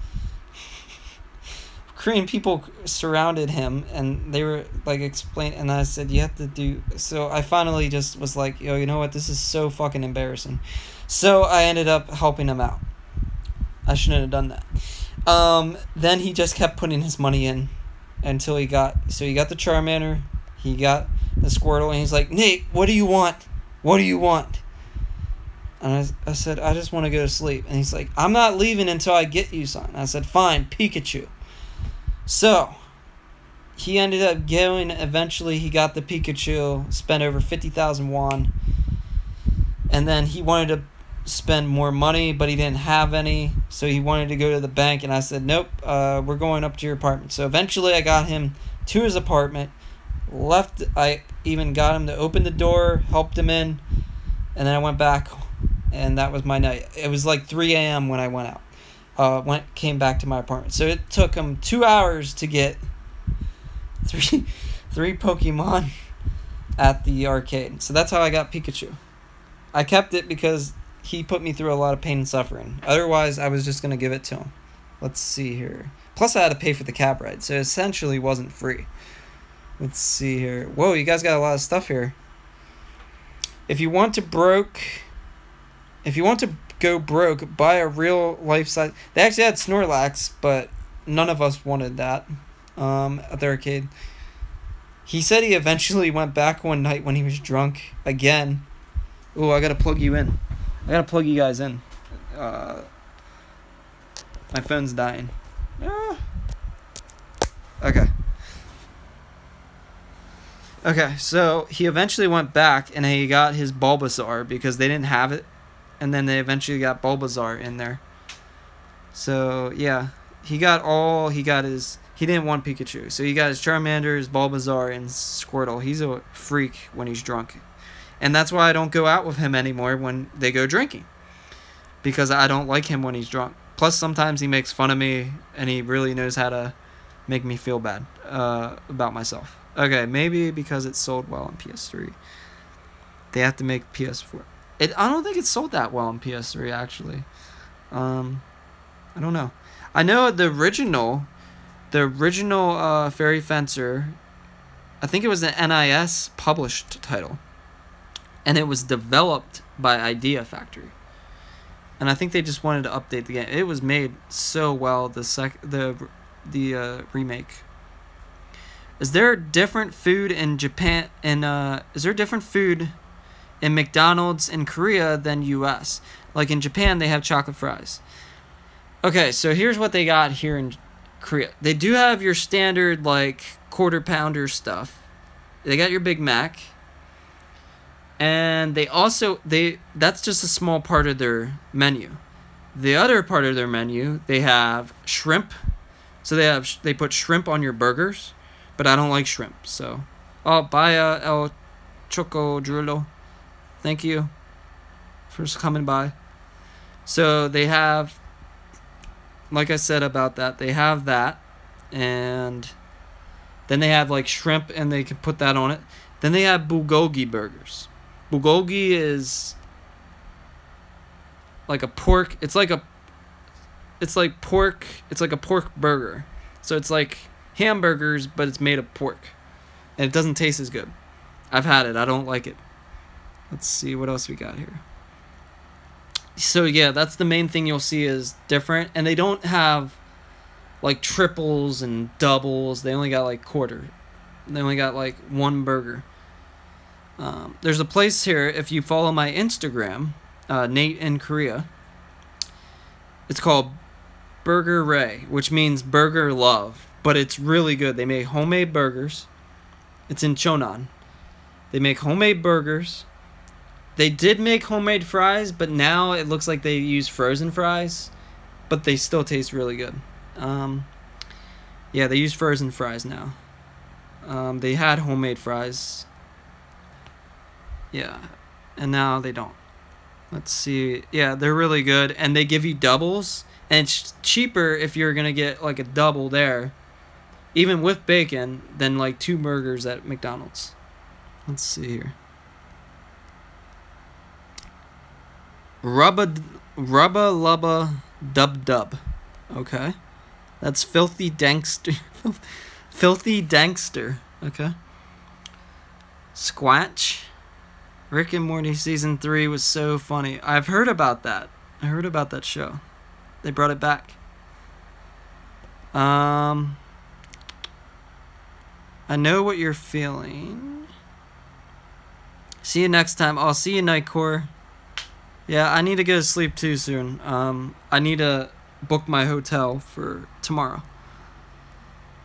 A: Korean people surrounded him. And they were like explaining. And I said, you have to do... So I finally just was like, yo, you know what? This is so fucking embarrassing. So I ended up helping him out. I shouldn't have done that. Then he just kept putting his money in. Until he got the Charmander, he got the Squirtle, and he's like, Nate, what do you want? What do you want? And I said, I just want to go to sleep. And he's like, I'm not leaving until I get you something. I said, fine, Pikachu. So, he ended up going, eventually he got the Pikachu, spent over 50,000 won. And then he wanted to spend more money, but he didn't have any, so he wanted to go to the bank, and I said, nope, we're going up to your apartment. So eventually I got him to his apartment, I even got him to open the door, helped him in, and then I went back, and that was my night. It was like 3 a.m. when I went out, came back to my apartment. So it took him 2 hours to get three Pokemon at the arcade. So that's how I got Pikachu. I kept it because he put me through a lot of pain and suffering. Otherwise, I was just going to give it to him. Let's see here. Plus, I had to pay for the cab ride, so it essentially wasn't free. Let's see here. Whoa, you guys got a lot of stuff here. If you want to go broke, buy a real life size... They actually had Snorlax, but none of us wanted that at the arcade. He said he eventually went back one night when he was drunk again. Ooh, I got to plug you in. I gotta plug you guys in. My phone's dying. Okay. Okay, so he eventually went back and he got his Bulbasaur because they didn't have it. And then they eventually got Bulbasaur in there. So, yeah. He didn't want Pikachu. So he got his Charmander, his Bulbasaur, and Squirtle. He's a freak when he's drunk. And that's why I don't go out with him anymore when they go drinking. Because I don't like him when he's drunk. Plus, sometimes he makes fun of me, and he really knows how to make me feel bad about myself. Okay, maybe because it's sold well on PS3. They have to make PS4. I don't think it's sold that well on PS3, actually. I don't know. I know the original Fairy Fencer, I think it was an NIS published title. And it was developed by Idea Factory. And I think they just wanted to update the game. It was made so well, the remake. Is there different food in Japan is there different food in McDonald's in Korea than US? Like in Japan they have chocolate fries. Okay, so here's what they got here in Korea. They do have your standard like quarter pounder stuff. They got your Big Mac. And they also that's just a small part of their menu. The other part of their menu, they have shrimp. So they put shrimp on your burgers, but I don't like shrimp. So, bye El Choco Drullo. Thank you for coming by. So they have, like I said about that, they have that, and then they have like shrimp, and they can put that on it. Then they have bulgogi burgers. Bulgogi is like a pork. It's like a pork burger. So it's like hamburgers, but it's made of pork, and it doesn't taste as good. I've had it. I don't like it. Let's see what else we got here. So yeah, that's the main thing you'll see is different, and they don't have like triples and doubles. They only got like quarter. They only got like one burger. There's a place here, if you follow my Instagram, Nate in Korea, it's called Burger Ray, which means burger love, but it's really good. They make homemade burgers. It's in Chonan. They make homemade burgers. They did make homemade fries, but now it looks like they use frozen fries, but they still taste really good. Yeah, they use frozen fries now. They had homemade fries. Yeah, and now they don't. Let's see. Yeah, they're really good, and they give you doubles, and it's cheaper if you're gonna get like a double there, even with bacon, than like 2 burgers at McDonald's. Let's see here. Rubba Lubba Dub Dub. Okay, that's Filthy Dankster. Filthy Dankster. Okay. Squatch. Rick and Morty Season 3 was so funny. I've heard about that. I heard about that show. They brought it back. I know what you're feeling. See you next time. I'll see you, Nightcore. Yeah, I need to go to sleep too soon. I need to book my hotel for tomorrow.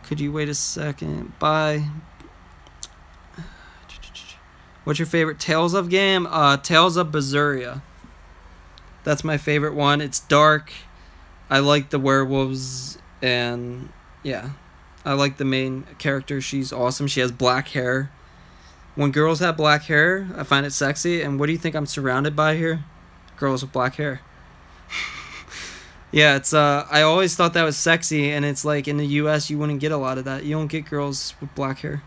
A: Could you wait a second? Bye. What's your favorite Tales of game? Tales of Berseria. That's my favorite one. It's dark. I like the werewolves, and yeah, I like the main character. She's awesome. She has black hair. When girls have black hair, I find it sexy. And what do you think I'm surrounded by here? Girls with black hair. Yeah, it's I always thought that was sexy, and it's like in the US you wouldn't get a lot of that. You don't get girls with black hair.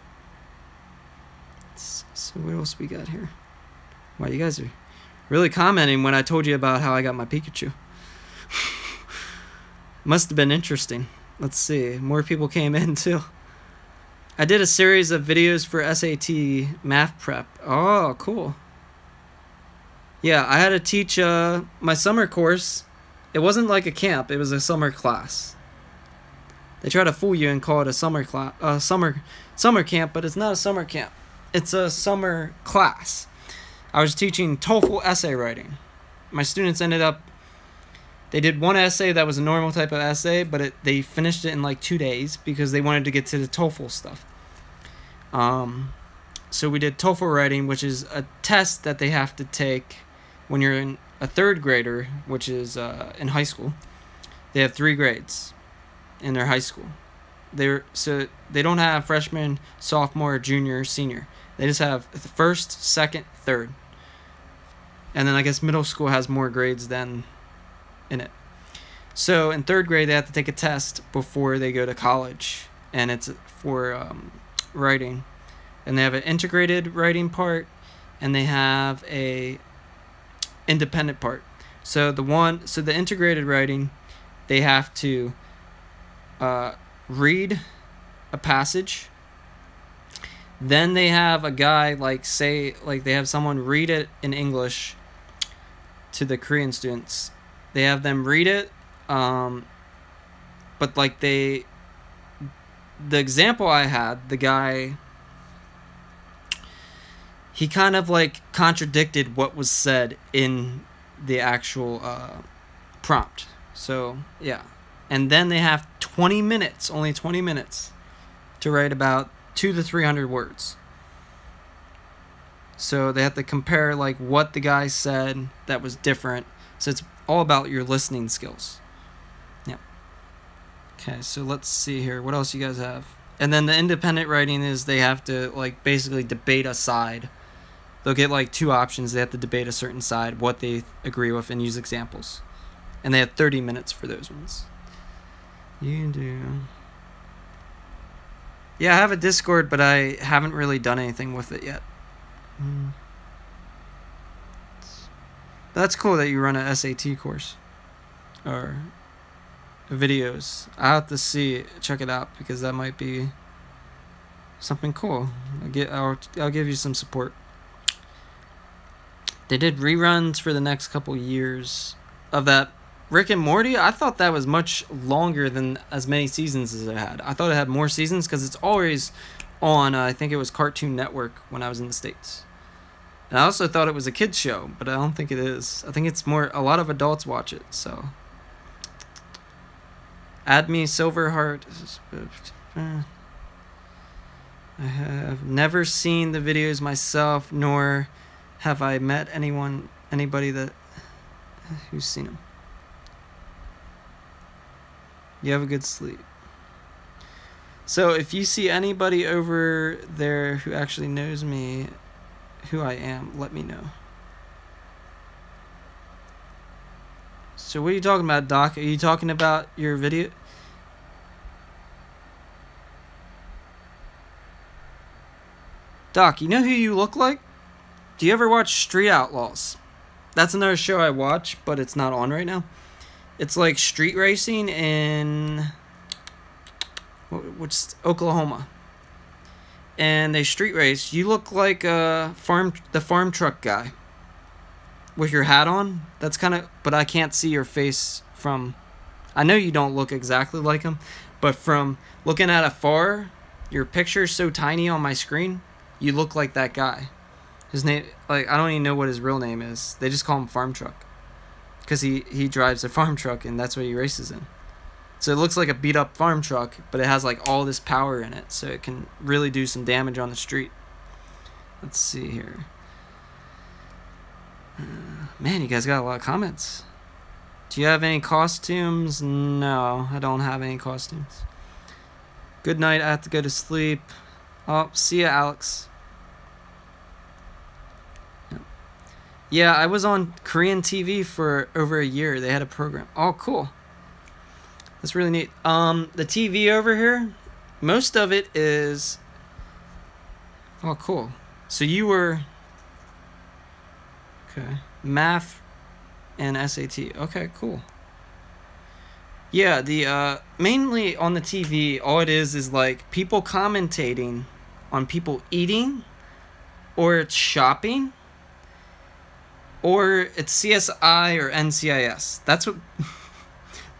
A: So what else we got here? Wow, you guys are really commenting when I told you about how I got my Pikachu. Must have been interesting. Let's see. More people came in too. I did a series of videos for SAT math prep. Oh, cool. Yeah, I had to teach my summer course. It wasn't like a camp. It was a summer class. They try to fool you and call it a summer class, summer camp, but it's not a summer camp. It's a summer class. I was teaching TOEFL essay writing. My students ended up, they did one essay that was a normal type of essay, but they finished it in like 2 days because they wanted to get to the TOEFL stuff. So we did TOEFL writing, which is a test that they have to take when you're in a 3rd grader, which is in high school. They have 3 grades in their high school. So they don't have freshman, sophomore, junior, senior. They just have the first, second, third. And then I guess middle school has more grades than in it. So in third grade, they have to take a test before they go to college. And it's for writing. And they have an integrated writing part. And they have a independent part. So the integrated writing, they have to read a passage. Then they have a guy they have someone read it in English to the Korean students. They have them read it, but the example I had, the guy, he kind of contradicted what was said in the actual prompt. So yeah, and then they have 20 minutes, only 20 minutes, to write about 200 to 300 words. So they have to compare what the guy said that was different. So it's all about your listening skills. Yeah. Okay, so let's see here. What else you guys have? And then the independent writing is they have to basically debate a side. They'll get 2 options. They have to debate a certain side, what they agree with, and use examples. And they have 30 minutes for those ones. You do. Yeah, I have a Discord, but I haven't really done anything with it yet. That's cool that you run a SAT course. Or videos. I'll have to check it out, because that might be something cool. I'll give you some support. They did reruns for the next couple years of that Rick and Morty. I thought that was much longer than as many seasons as it had. I thought it had more seasons because it's always on, I think it was Cartoon Network when I was in the States. And I also thought it was a kid's show, but I don't think it is. I think it's more, a lot of adults watch it, so. Add me, Silverheart. I have never seen the videos myself, nor have I met anybody who's seen them. You have a good sleep. So if you see anybody over there who actually knows me, who I am, let me know. So what are you talking about, Doc? Are you talking about your video? Doc, you know who you look like? Do you ever watch Street Outlaws? That's another show I watch, but it's not on right now. It's like street racing in Oklahoma. And they street race. You look like the farm truck guy with your hat on. That's kind of, but I can't see your face from. I know you don't look exactly like him, but from looking at afar, your picture's so tiny on my screen. You look like that guy. His name, I don't even know what his real name is. They just call him Farm Truck. Because he drives a farm truck, and that's what he races in. So it looks like a beat-up farm truck, but it has all this power in it, so it can really do some damage on the street. Let's see here. Man, you guys got a lot of comments. Do you have any costumes? No, I don't have any costumes. Good night, I have to go to sleep. Oh, see ya, Alex. Yeah, I was on Korean TV for over a year. They had a program. Oh, cool. That's really neat. The TV over here, most of it is... Oh, cool. So you were... Okay. Math and SAT. Okay, cool. Yeah, the mainly on the TV, all it is people commentating on people eating, or it's shopping, or it's CSI or NCIS. That's what...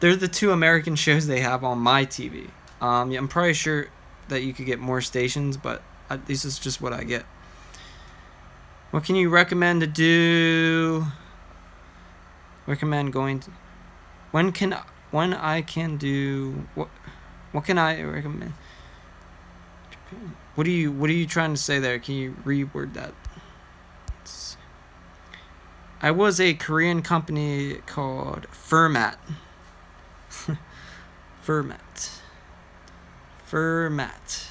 A: They're the 2 American shows they have on my TV. Yeah, I'm probably sure that you could get more stations, but this is just what I get. What can you recommend to do? Recommend going to... When I can do... What can I recommend? What are you trying to say there? Can you reword that? I was a Korean company called Furmat. Furmat.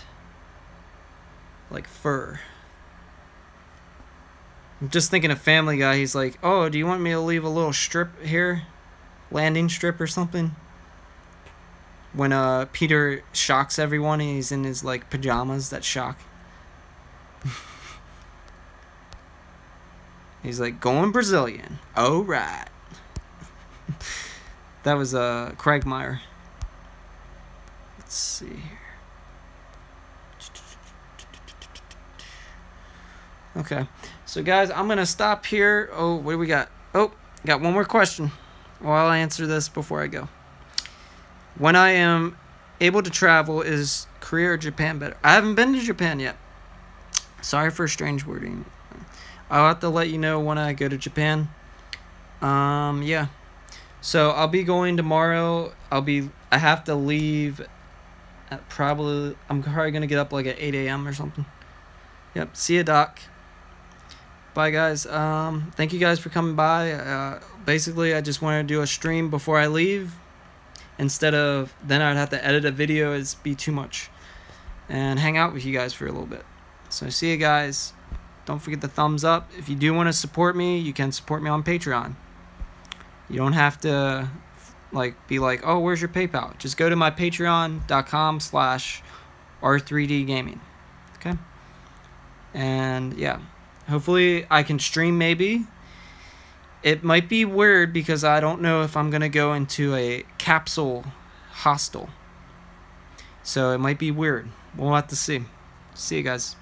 A: Like fur. I'm just thinking of Family Guy. He's like, oh, do you want me to leave a little strip here? Landing strip or something? When Peter shocks everyone and he's in his like pajamas that shock. He's like, going Brazilian. Oh, right. That was Quagmire. Let's see here. Okay. So, guys, I'm going to stop here. Oh, what do we got? Oh, got one more question. Well, I'll answer this before I go. When I am able to travel, is Korea or Japan better? I haven't been to Japan yet. Sorry for strange wording. I'll have to let you know when I go to Japan. Yeah. So I'll be going tomorrow. I have to leave at I'm probably gonna get up like at 8 a.m. or something. Yep. See ya, Doc. Bye, guys. Thank you guys for coming by. Basically, I just wanted to do a stream before I leave. Instead of then I'd have to edit a video. It'd be too much. And hang out with you guys for a little bit. So see you guys. Don't forget the thumbs up. If you do want to support me, you can support me on Patreon. You don't have to be like, oh, where's your PayPal? Just go to my patreon.com/r3dgaming. Okay? And yeah, hopefully I can stream maybe. It might be weird because I don't know if I'm going to go into a capsule hostel. So it might be weird. We'll have to see. See you guys.